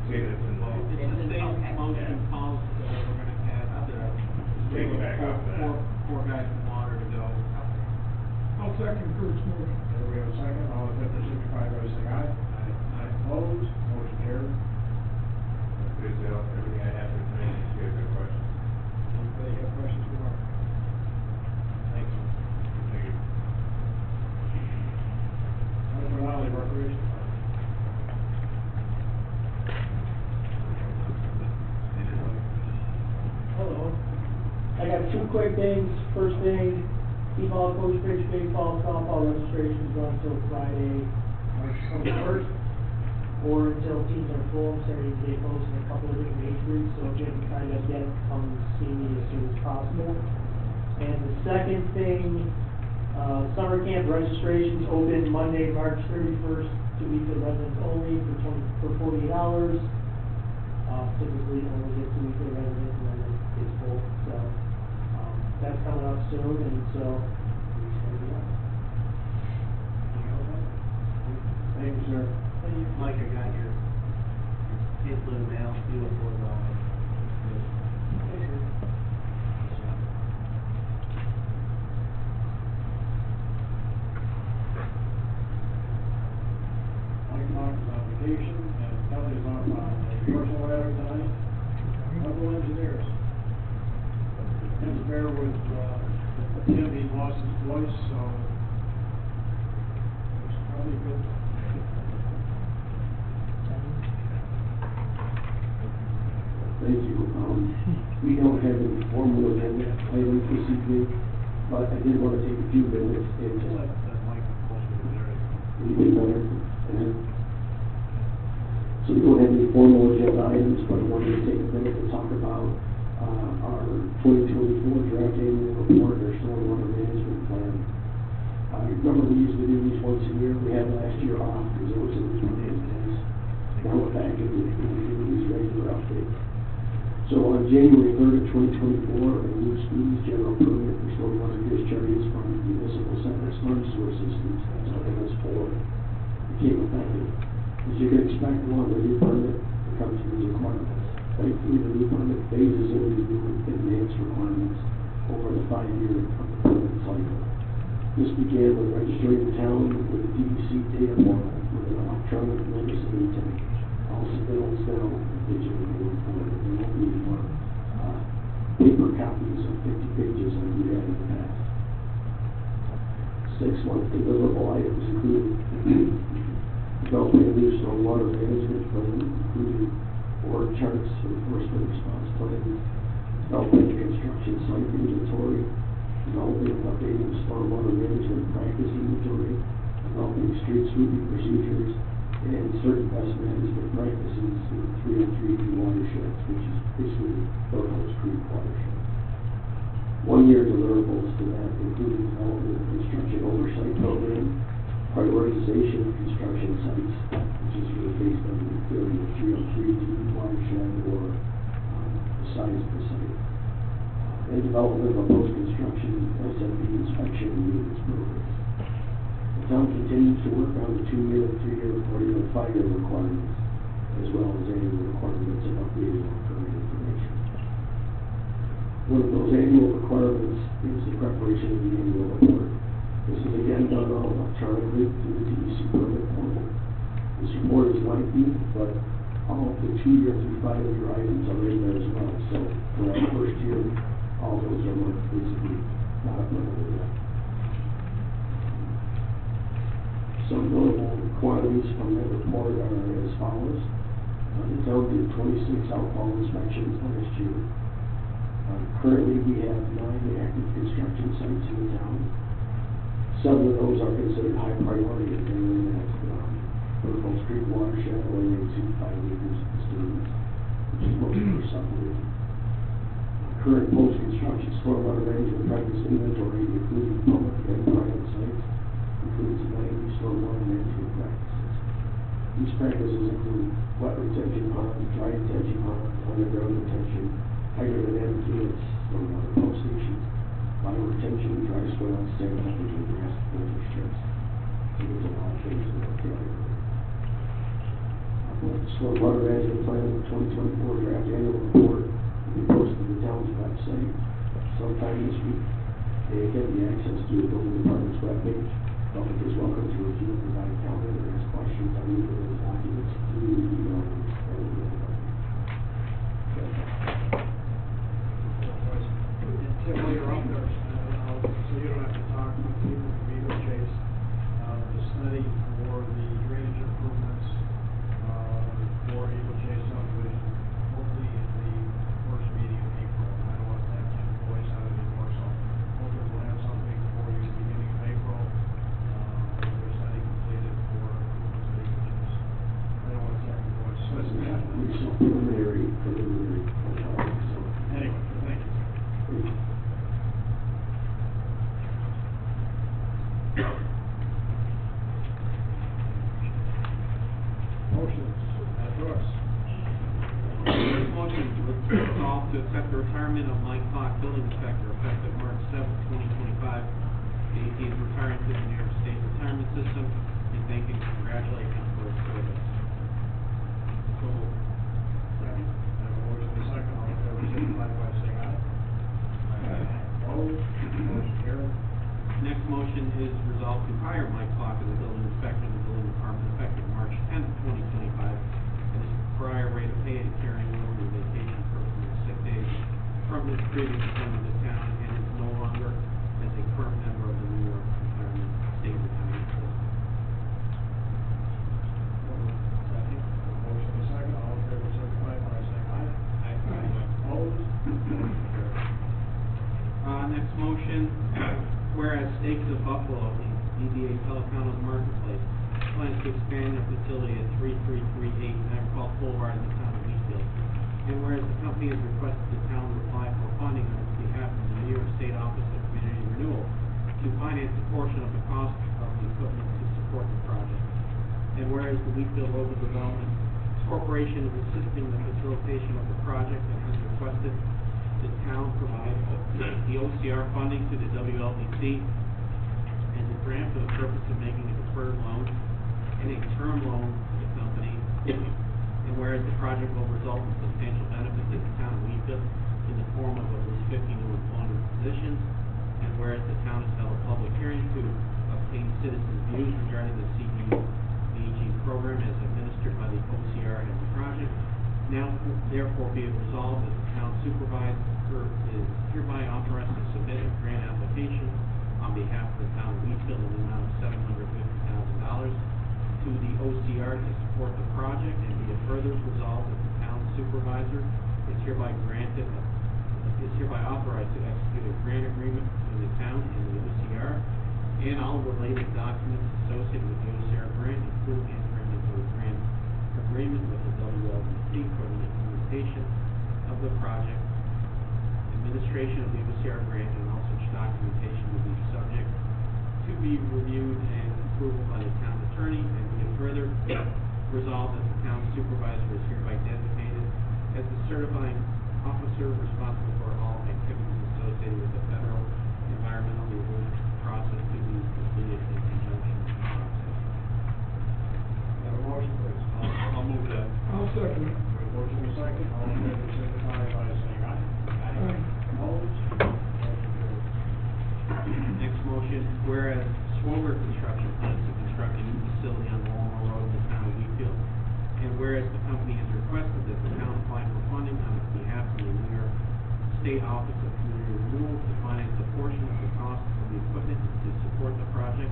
Say that's involved. it's the same Okay. motion policy that we're gonna add to. Take it back up to that. 4 guys in water to go. I'll second Kurt's motion. Okay, we have a second, all in favor, signify by saying aye. Aye. Opposed, motion carried. Good deal, everything I have for tonight, if you guys have questions. Anybody have questions for Mark? Thank you. Thank you. Mr. Lally, Recreation Department. Hello. I got 2 quick things. First thing, T-ball, Coach Bridge baseball, softball registrations run until Friday, March 21st, or until teams are full. I'm starting to get close in a couple of different age groups, so if you haven't signed up yet, come see me as soon as possible. And the second thing, summer camp registrations open Monday, March 31st, to be for residents only for 48 hours. Typically only get 2 weeks for residents and then it's full, so, that's coming up soon, and so, we just gotta do that. Thank you, sir. Mike, I got your pamphlet mail, beautiful as always. Mike Knox is on vacation, and Kelly is on a personal matter tonight. Local engineers. Tim's bear with, Tim, he lost his voice, so it's probably good. Thank you. We don't have any formal agenda items this evening, but I did want to take a few minutes and Just let that mic closer to there. anything better. So we don't have any formal agenda items, but I wanted to take a minute to talk about our 2024 draft annual report, our stormwater management plan. Remember, we used to do these once a year. We had last year off because there was some plans. Now we're back and we're doing these regular updates. So on January 3rd of 2024, a new speeds general permit for stormwater discharges from municipal respect along the new permit comes to these requirements. Thankfully, the new permit phases in these new advanced requirements over the 5-year permit cycle. This began with registering the town with the DEC data portal with an electronic notice of intent. All submittals now digitally going forward. There won't be any more paper copies of 50 pages like we had in the past. 6 month deliverable items include developing a new stormwater management plan, including org charts, enforcement response plans, developing a construction site inventory, developing and updating stormwater management practice inventory, developing street sweeping procedures, and certain best management practices in the 303 watersheds, which is basically Burroughs Creek watershed. 1-year deliverables to that include development of construction oversight program, prioritization of construction sites, which is really based on the area of 303 watershed or the size of the site, and development of a post-construction SMP inspection and maintenance program. The town continues to work on the 2-year, 3-year, 4-year, and 5-year requirements, as well as annual requirements of updating our current information. One of those annual requirements is the preparation of the annual report. This is again done all electronically through the DEC permit portal. This report is lengthy, but all of the 2-year through 5-year items are in there as well. So for our first year, all those are basically not applicable yet. Some notable quantities from that report are as follows. The town did 26 outfall inspections last year. Currently, we have 9 active construction sites in the town. 7 of those are considered high priority if they're in that Burroughs Creek watershed or they exceed 5 acres of disturbance, which is most of our subdivision. Current post-construction stormwater management practice inventory, including public and private sites, includes 90 stormwater management practices. These practices include wet retention ponds, dry retention ponds, underground retention, hydrant and emptiness, stormwater pump stations, bioretention, dry swales, sand buffers, and grass filter strips. So there's a lot of things that are fairly good. Stormwater management plan 2024 draft annual report will be posted to the town's website sometime this week. They get the access to the building department's webpage. Public is welcome to review and provide comment or ask questions on either of those documents through the email that will be available. Tim, while you're up there, so you don't have to talk to people from Eagle Chase, the study for the drainage improvements for Eagle Chase subdivision, hopefully in the first meeting of April. I don't want to have Tim voice out anymore, so hopefully we'll have something for you beginning of April. The study completed for improvements at Eagle Chase. I don't want to have your voice. So We're still preliminary. So anyway, thank you. Motions, Doris. First motion to resolve to accept the retirement of Mike Clark, building inspector, effective March 7th, 2025. He is retiring to the New York State Retirement System, and thank you and congratulate him for his service. So moved. Second. I have a motion and a second. All in favor, signify by saying aye. Opposed? Motion carried. Next motion is resolved to hire Mike Clark as a building inspector in the building department effective March 10th, 2025, at his prior rate of pay and carrying over the vacation, personal sick days from his previous employment in town, and is no longer as a current member of the New York State Retirement System. Second. Motion and a second. All in favor, signify by saying aye. Opposed? Motion carried. Next motion, whereas Steaks of Buffalo, the DBA Pelicanos Marketplace, plans to expand their facility at 3338 Agricultural Boulevard in the town of Wheatfield. And whereas the company has requested the town to apply for funding on its behalf of the New York State Office of Community Renewal to finance a portion of the cost of the equipment to support the project. And whereas the Wheatfield Local Development Corporation is assisting the facilitation of the project and has requested the town provide the OCR funding to the WLDC and the grant for the purpose of making a deferred loan and a term loan to the company And whereas the project will result in substantial benefits to the town of Wheatfield in the form of at least 50 new employment positions, and whereas the town has held a public hearing to obtain citizens' views regarding the CDBG program as administered by the OCR and the project, now therefore be it resolved that the town supervisor is hereby authorized to submit a grant application on behalf of the town of Wheatfield in the amount of $750,000 to the OCR to support the project, and be it further resolved that the town supervisor is hereby authorized to execute a grant agreement between the town and the OCR and all related documents associated with the OCR grant, including entering into a grant agreement with the WLDC for the implementation of the project, administration of the OCR grant, and all such documentation will be subject to be reviewed and approval by the town attorney, and be it further resolved that the town supervisor is hereby designated as the certifying officer responsible for all activities associated with the federal environmental review process to be completed in conjunction with the process. Have a motion, please. I'll move that. I'll second it. We have a motion and a second, all in favor, signify by saying aye. Aye. Opposed? Motion carries. Next motion, whereas Swoger Construction plans to construct a new facility on Walmart Road in the town of Wheatfield, and whereas the company has requested that the town apply for funding on behalf of the New York State Office of Community Renewal to finance a portion of the cost of the equipment to support the project,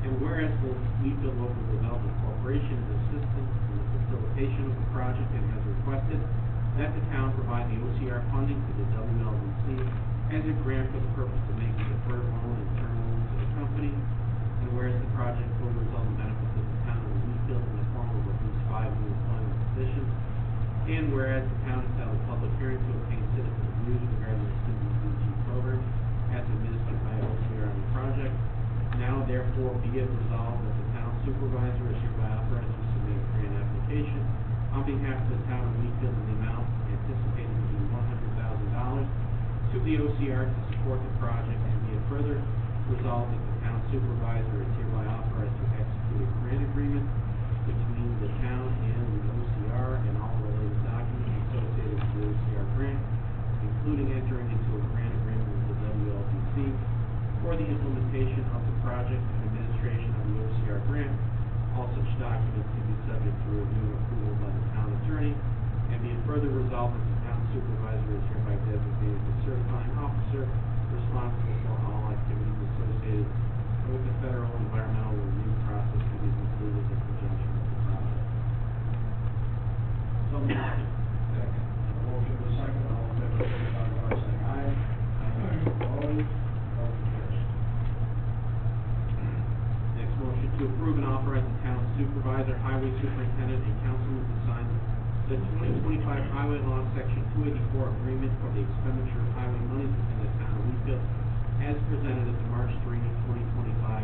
and whereas the Wheatfield Local Development Corporation is assisting in the facilitation of the project and has requested that the town provide the OCR funding to the WLDC as a grant for the purpose of making deferred loan and term loans to the company, and whereas the project will result in benefits to the town of Wheatfield in the form of at least 5 new employment positions, and whereas the town has held a public hearing to obtain citizens' views regarding the CDBG program as administered by OCR on the project, now therefore be it resolved that the town supervisor is hereby authorized to submit a grant application on behalf of the town of Wheatfield in the amount anticipated to be $100,000 to the OCR to support the project, and be it further resolved that the town supervisor is hereby authorized to execute a grant agreement between the town and the OCR and all related documents associated with the OCR grant, including entering into a grant agreement with the WLDC for the implementation of the project and administration of the OCR grant. All such documents to be subject to review and approval by the town attorney, and be it further resolved that the town supervisor is hereby designated the certifying officer responsible for all activities associated with the federal environmental review process to be completed in conjunction with the project. So moved. Second. A motion and a second, all in favor, signify by saying aye. Opposed? Motion carries. Next motion to approve and authorize the town supervisor, highway superintendent, and councilman to sign the 2025 highway law section 284 agreement for the expenditure of highway monies within the town of Wheatfield as presented at the March 3, 2025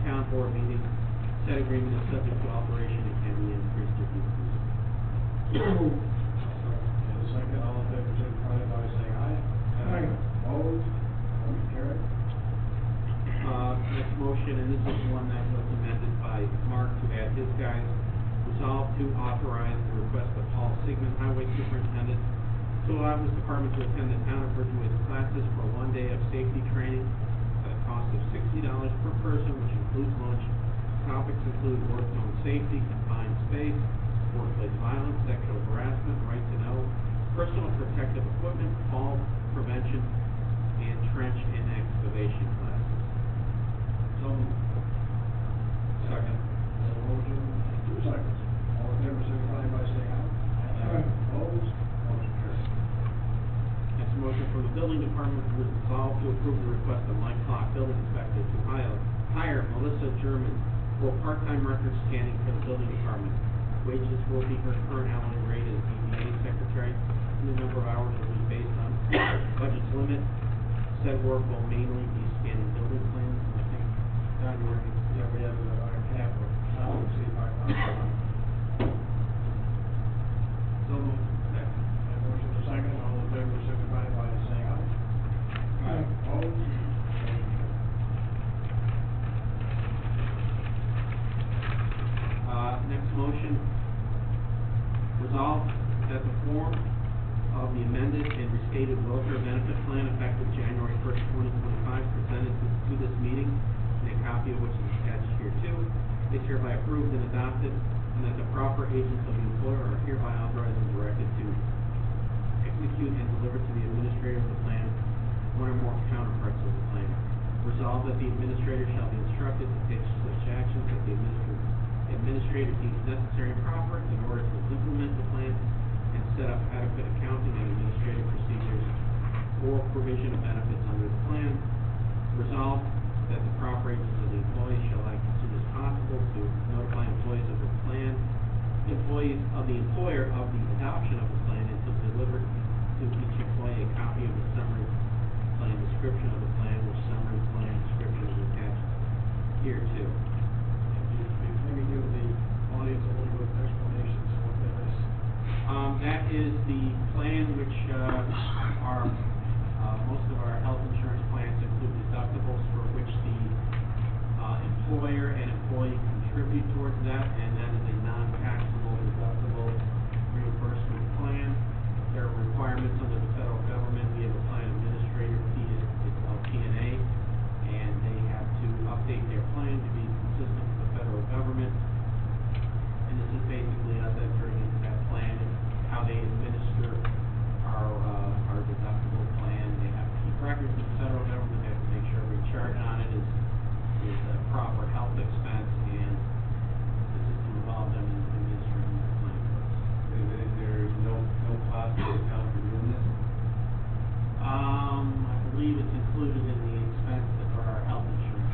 town board meeting. Said agreement is subject to operation and can be increased if needed. And a second, all in favor, signify by saying aye. Aye. Opposed? Motion carries. Next motion, and this is one that was amended by Mark to add his guys. Resolve to authorize the request of Paul Sigmund, Highway Superintendent, to allow his department to attend the town of Bridgewater's classes for 1 day of safety training at a cost of $60 per person, which includes lunch. Topics include work zone safety, confined space, workplace violence, sexual harassment, right to know, personal protective equipment, fall prevention, and trench and excavation classes. So moved. Second. Motion, 2 seconds. All in favor, signify by saying aye. Aye. Opposed? Motion carries. Next motion from the building department was resolved to approve the request of Mike Clark, building inspector, to hire Melissa German for part-time record scanning for the building department. Wages will be her current hourly rate as DBA secretary, and the number of hours will be based on budget's limit. Said work will mainly be scanning building plans, and I think, Don, you already. Yeah, we have our cap of $500,000. So moved. Second. Motion is second, all in favor, signify by saying aye. Aye. Opposed? Next motion, Resolved that the form of the amended and restated welfare benefit plan effective January 1st, 2025, presented to this meeting, and a copy of which is attached here too, is hereby approved and adopted, and that the proper agents of the employer are hereby authorized and directed to execute and deliver to the administrator of the plan one or more counterparts of the plan. Resolved that the administrator shall be instructed to take such actions that the administrator deems necessary and proper in order to implement the plan and set up adequate accounting and administrative procedures for provision of benefits under the plan. Resolved that the proper agents of the employee shall act as soon as possible to notify employees of the plan, employees of the employer of the adoption of the plan, and to deliver to each employee a copy of the summary plan description of the plan, which summary plan description is attached here too. Maybe give the audience a little bit of explanation of what that is. That is the plan which, most of our health insurance plans include deductibles for which the, employer and employee contribute towards that, and that is a non-taxable deductible reimbursement plan. There are requirements under the federal government. We have a plan administrator, it's called PNA, and they have to update their plan to be consistent with the federal government. And this is basically us entering into that plan and how they administer our deductible plan. They have to keep records with the federal government. They have to make sure every charge on it is a proper health expense, and this is to involve them in administering that plan for us. There's no cost to the town for doing this? I believe it's included in the expense for our health insurance.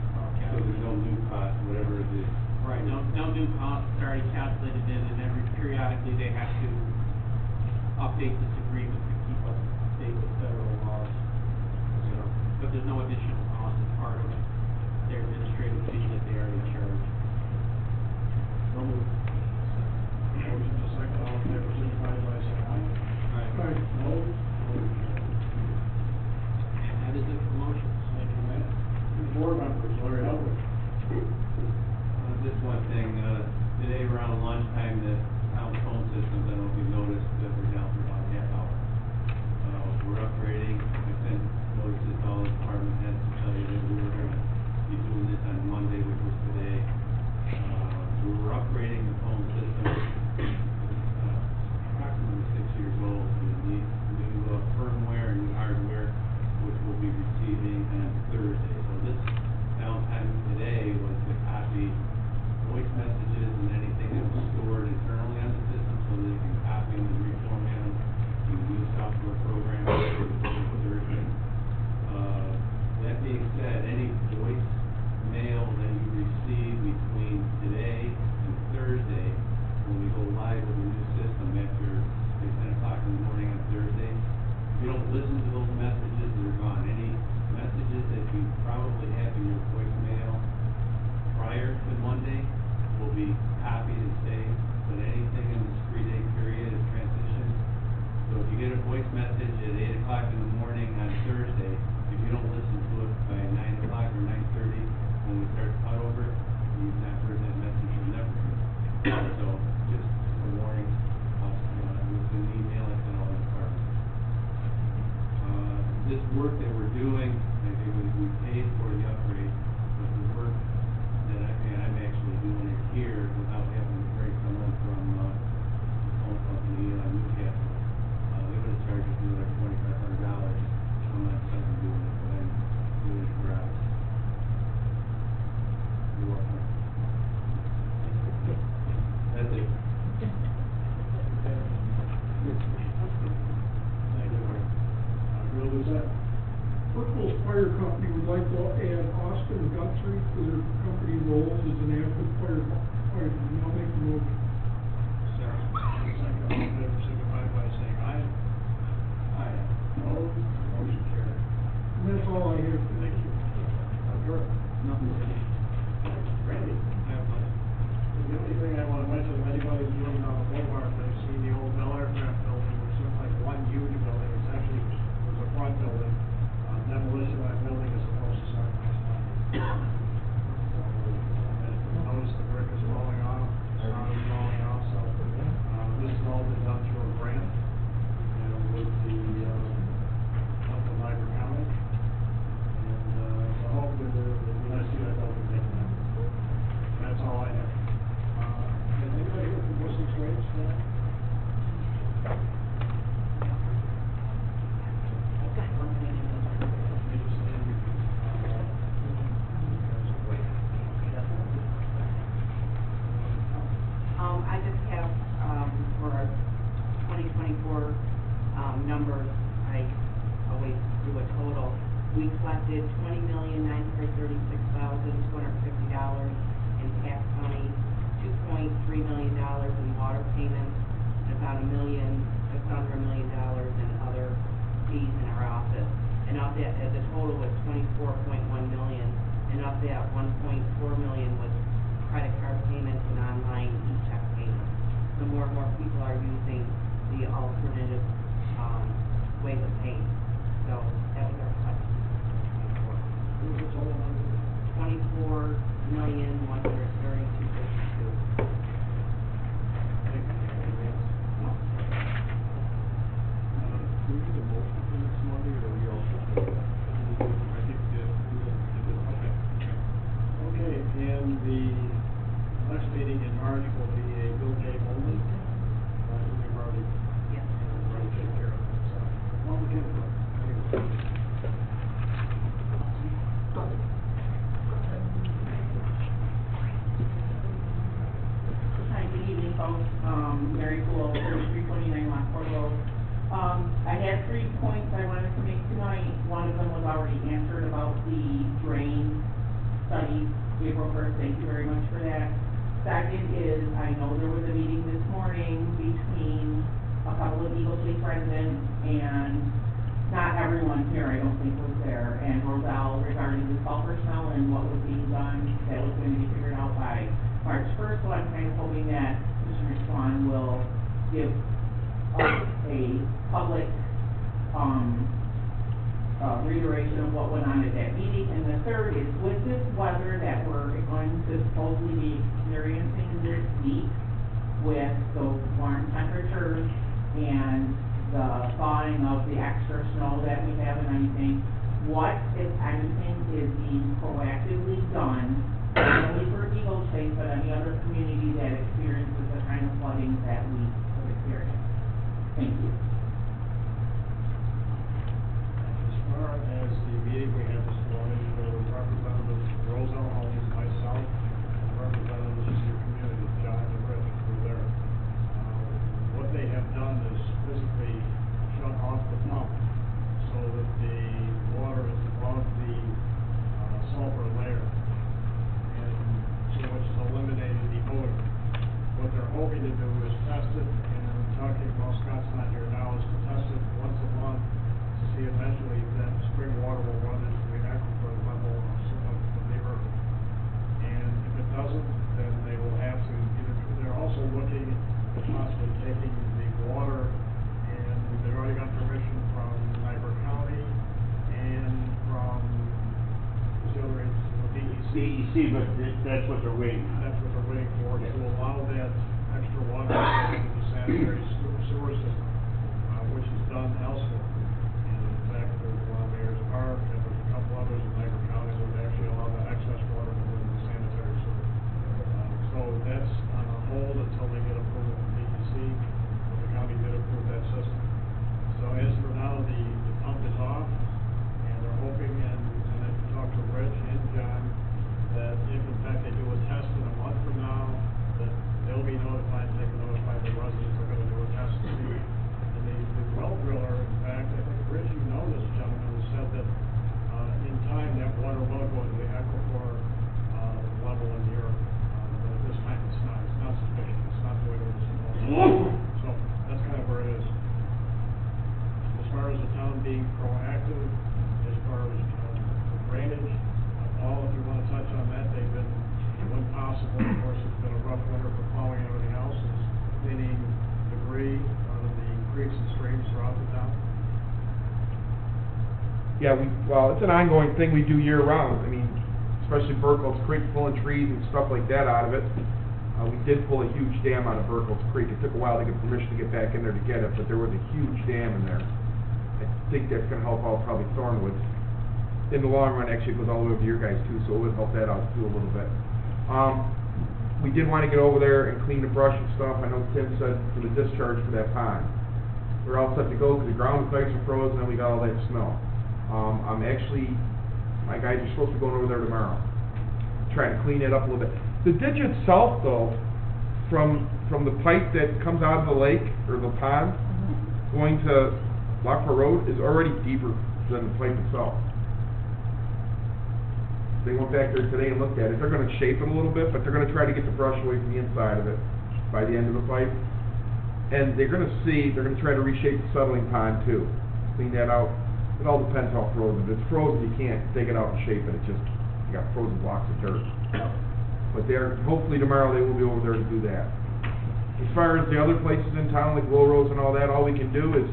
So there's no new cost, whatever it is? Right, no new cost, it's already calculated in, and periodically they have to update this agreement to keep up to date with federal laws. So, but there's no additional cost as part of their administrative fee that they already charge. Motion to second, all in favor, signify by saying aye. Right. Opposed? And that is it for motions. Thank you, Matt. Board members, Larry Elwood. Just one thing, today around lunchtime, the town phone systems, I don't know if you noticed, that we're down for about a half hour. We're upgrading, I sent notices to all the department heads to tell you that we were gonna be doing this on Monday, which was today. We were upgrading the phone system, approximately 6 years old, so we need new firmware and new hardware, which we'll be receiving on Thursday. So this downtime today was to copy voice messages and anything that was stored internally on the system, so that they can copy them and reformat them in the new software program for Thursday. That being said, any voice mail that you receive between today and Thursday, when we go live with the new system after, say, 10 o'clock in the morning on Thursday, if you don't listen to those messages, they're gone. Any messages that you probably have in your voicemail prior to Monday will be copied and saved, but anything in this 3-day period is transition. So if you get a voice message at 8 o'clock in the morning on Thursday, if you don't listen to it by 9 o'clock or 9:30, when we start cut over, you've not heard that message, you'll never hear it. So just a warning, with an email I sent all the departments. This work that we're doing, I think we paid for the upgrade, but the work that I'm actually doing it here without having to bring someone from the phone company, Newcastle. They would have charged me like $2,500. I'm not second doing it, but I'm doing it for us. You're welcome. That's it. Thank you. Bill Lizette. Brookville Fire Company would like to add Austin Guthrie to their company roles as an active fireman. I'll make the motion. Second, all in favor, signify by saying aye. Aye. Opposed? Motion carried. And that's all I have. Thank you. Sure. Nothing. Randy? I have nothing. The only thing I want to mention, if anybody's driven down the boulevard, they've seen the old Bel Aircraft building, which looks like one huge building. It's actually, was a front building. Demolition of that building is supposed to start next month. Notice the brick is falling off, the ground is falling off, so, this has all been done twenty-four, numbers, I always do a total. We collected $20,936,250 in tax money, $2.3 million in water payments, and about just under $1 million in other fees in our office. And of that, the total was $24.1 million, and of that, $1.4 million was credit card payments and online e-check payments. So more and more people are using the alternative, ways of paying. So that was our question. $24,132,052. Do we need a motion for next Monday, or are we all set? I think, okay, and the next meeting in March will be a Bill J. Molden. We've already, Yes. already taken care of that, so. Well, we can, Hi, good evening, folks. Mary Poole, 3329 Lockport Road. I had 3 points I wanted to make tonight. One of them was already answered about the drain study, April 1st. Thank you very much for that. Second is, I know there was a meeting this morning between a couple of Eagle Chase residents, and not everyone here, I don't think, was there, and Roselle regarding the sulfur smell and what was being done. That was going to be figured out by March 1st, so I'm kind of hoping that Commissioner Swan will give us a public, reiteration of what went on at that meeting. And the third is, with this weather that we're going to supposedly be experiencing this week, with those warm temperatures and the thawing of the extra snow that we have and everything, what, if anything, is being proactively done, not only for Eagle Chase, but any other community that experiences the kind of flooding that we have experienced? Thank you. as far as the meeting we had this morning, there were representatives from Roselle Homes, myself, and representatives from your community, John and Rich, were there. What they have done is physically shut off the pump so that the water is above the sulfur layer, and so which has eliminated the odor. What they're hoping to do is test it, and talking, well, Scott's not here now, is to test it once a month to see eventually if that spring water will run into the aquifer level of the earth. And if it doesn't, then they will have to either, they're also looking at possibly taking the water, and they've already got permission from Niagara County and from, what's the other agency? DEC, but that's what they're waiting on. That's what they're waiting for, to allow that extra water to go into the sanitary sewer system, which is done elsewhere. And in fact, there's Mayor's Park, and there's a couple others in Niagara County that would actually allow that excess water to go into the sanitary sewer. So that's on a hold until they get approval from DEC, but the county did approve that system. So as for now, the pump is off, and they're hoping, and I've talked to Rich and John, that if in fact they do a test in a month from now, that they'll be notified, they can notify the residents they're gonna do a test to see. And the well driller, in fact, I think, Rich, you know this gentleman, who said that, in time, that water will go into the aquifer, level in the earth. But at this time, it's not sufficient, it's not the way it was supposed to. So, that's kind of where it is. As far as the town being proactive, as far as, the drainage, Paul, if you wanna touch on that, they've been, when possible, of course, it's been a rough winter for plowing and everything else, is cleaning debris out of the creeks and streams throughout the town. Yeah, well, it's an ongoing thing we do year round. I mean, especially Burkholz Creek, pulling trees and stuff like that out of it. We did pull a huge dam out of Burkholz Creek. It took a while to get permission to get back in there to get it, but there was a huge dam in there. I think that's gonna help out probably Thornwood. In the long run, actually, it goes all the way over to your guys too, so it would help that out too a little bit. We did wanna get over there and clean the brush and stuff. I know Tim said for the discharge for that pond. We're all set to go, cause the ground was nice and frozen, and we got all that snow. I'm actually, my guys are supposed to be going over there tomorrow, trying to clean it up a little bit. The ditch itself, though, from the pipe that comes out of the lake, or the pond, going to Lockport Road is already deeper than the pipe itself. They went back there today and looked at it. They're gonna shape it a little bit, but they're gonna try to get the brush away from the inside of it by the end of the pipe. And they're gonna try to reshape the settling pond too, clean that out. It all depends how frozen. If it's frozen, you can't take it out and shape it. You got frozen blocks of dirt. But hopefully tomorrow they will be over there to do that. As far as the other places in town, like Wilrose and all that, all we can do is,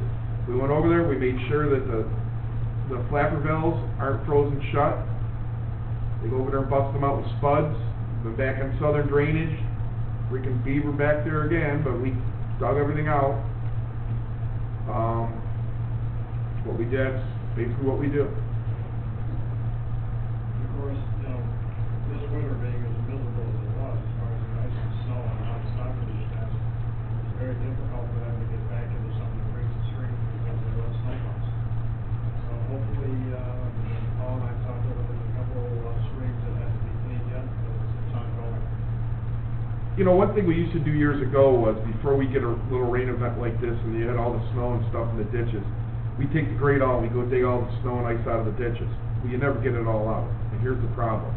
we went over there, we made sure that the flapper valves aren't frozen shut. They go over there and bust them out with spuds. Been back on southern drainage, freaking beaver back there again, but we dug everything out. What we did, basically what we do. Of course, this winter being as miserable as it was, as far as the ice and snow on the outside of these guys, it's very difficult for them to get back into some of the creeks and streams because of those snowballs. So hopefully, Paul and I talked about there's a couple streams that have to be cleaned yet, but it's ongoing. You know, one thing we used to do years ago was, before we get a little rain event like this and you had all the snow and stuff in the ditches, we take the grate out and we go dig all the snow and ice out of the ditches. Well, you never get it all out. And here's the problem.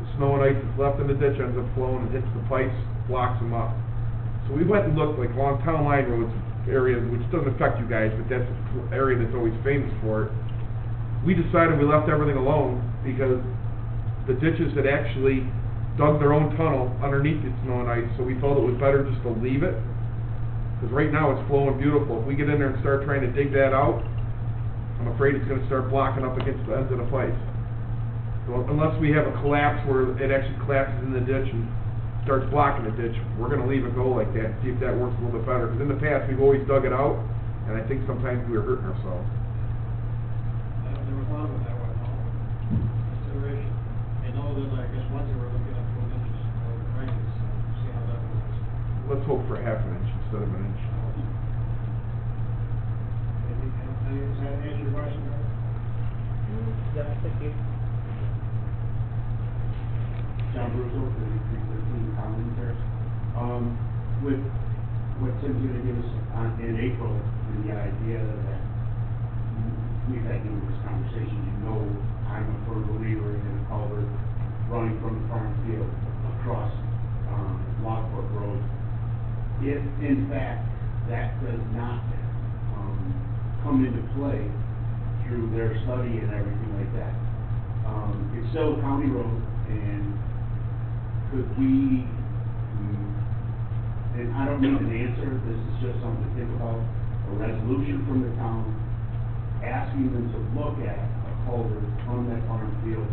The snow and ice that's left in the ditch ends up flowing and hits the pipes, blocks them up. So we went and looked, like along Town Line Roads area, which doesn't affect you guys, but that's an area that's always famous for it. We decided we left everything alone because the ditches had actually dug their own tunnel underneath the snow and ice, so we felt it was better just to leave it. Because right now it's flowing beautiful. If we get in there and start trying to dig that out, I'm afraid it's going to start blocking up against the ends of the pipes. So unless we have a collapse where it actually collapses in the ditch and starts blocking the ditch, we're going to leave it go like that and see if that works a little bit better. Because in the past, we've always dug it out, and I think sometimes we were hurting ourselves. There was a lot of it that way, consideration. I know that, I guess, once they were looking at 4 inches of rain, so see how that works. Let's hope for a half an inch instead of an inch. Does that answer your question, Barry? Yeah, thank you. John Bruzo, 3313 Collins Terrace. With what Tim's gonna give us in April, and the idea that we've had numerous conversations, you know, I'm a firm believer in a culvert running from the farm field across, Lockport Road. If in fact that does not, come into play through their study and everything like that, it's still a county road, and could we, and I don't need an answer, this is just something to think about, a resolution from the town asking them to look at a culvert from that farm field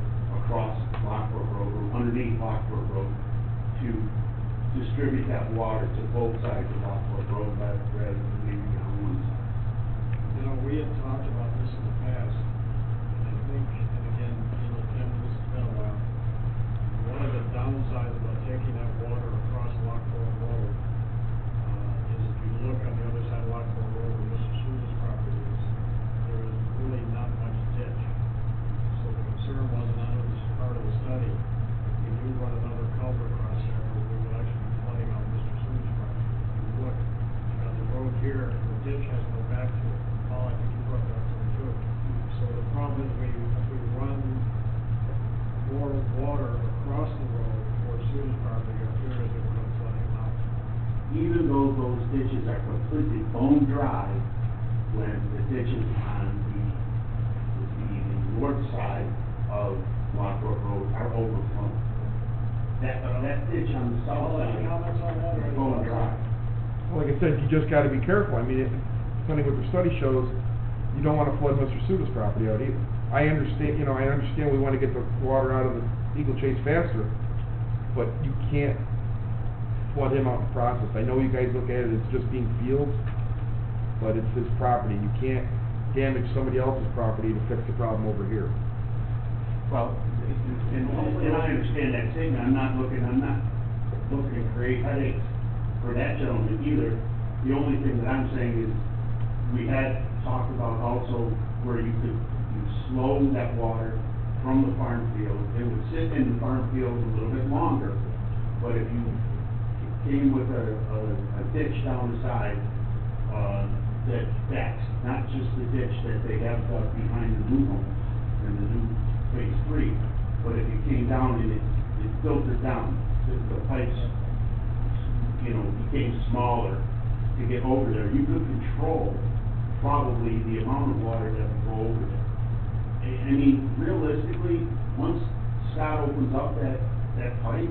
across Lockport Road, or underneath Lockport Road, to distribute that water to both sides of Lockport Road rather than leaving it on one side. You know, we had talked about this in the past, and I think, and again, Tim, this has been a while. One of the downsides about taking that water across Lockport Road, is if you look on the other side of Lockport Road where Mr. Souza's property is, there is really not much ditch. So the concern was, and I know this is part of the study, if you run another culvert across there, we would actually be flooding out Mr. Souza's property. If you look, you got the road here, the ditch has no back to it. Paul, I think you brought that up too. So the problem is if we run more water across the road towards Susan's property, our fear is that we're going to flood him out. Even though those ditches are completely bone dry, when the ditches on the north side of Lockport Road are overflowing. That ditch on the south side is bone dry. Well, like I said, you just gotta be careful. I mean, depending what the study shows, you don't wanna flood Mr. Suda's property out either. I understand we wanna get the water out of the Eagle Chase faster, but you can't flood him out in the process. I know you guys look at it as just being fields, but it's his property. You can't damage somebody else's property to fix the problem over here. Well, and I understand that statement, I'm not looking to create headaches for that gentleman either. The only thing that I'm saying is, we had talked about also where you slow that water from the farm field. It would sit in the farm field a little bit longer, but if you came with a ditch down the side, that backs, not just the ditch that they have dug behind the new home and the new phase 3, but if it came down and it filtered down, the pipes, you know, became smaller to get over there, you could control probably the amount of water that would go over there. I mean, realistically, once Scott opens up that pipe,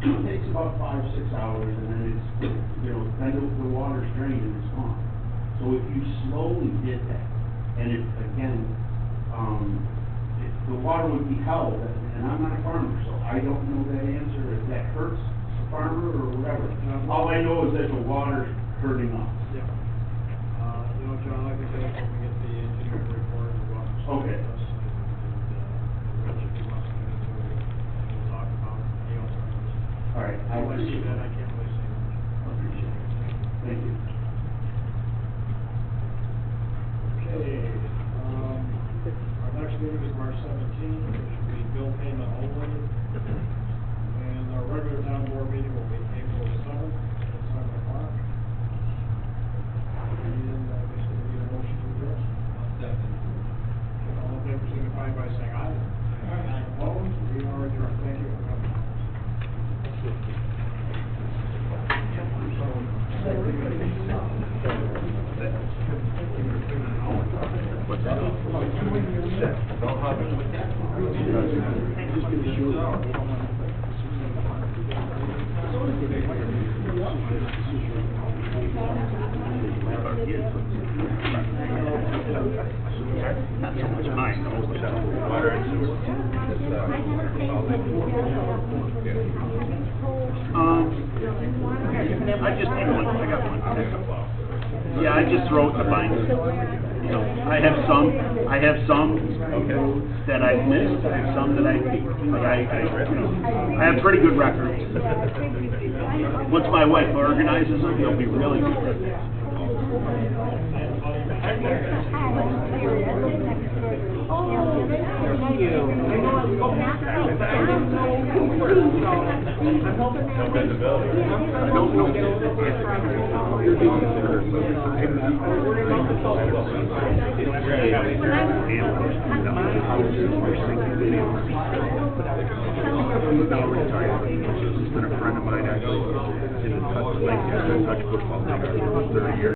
it takes about 5-6 hours, and then it's, you know, then the water's drained and it's gone. So if you slowly did that, and if, again, if the water would be held, and I'm not a farmer, so I don't know that answer, if that hurts a farmer or whatever. All I know is that the water's hurting us. Yeah. You know, John, like I said, when we get the engineering report, we'll go up and Okay. and Rich, if he wants to get into it, and we'll talk about any alternatives. All right, I Until I see appreciate that, it. I can't really say much. Appreciate it. Thank you. Okay, our next meeting is March 17th, which will be bill payment only. And our regular town board meeting will be April 7th at 7 o'clock. And I guess we need a motion to address. All in favor, signify by saying aye. Aye. Opposed, we are adjourned. Thank you for coming. Not so much mine, mostly water and sewer. I just need one, I got one. Yeah, I just throw it in the binder. You know, I have some that I've missed, and some that I keep, but you know, I have pretty good records. Once my wife organizes them, they'll be really good. He's been a friend of mine, actually, in touch football, 30 years.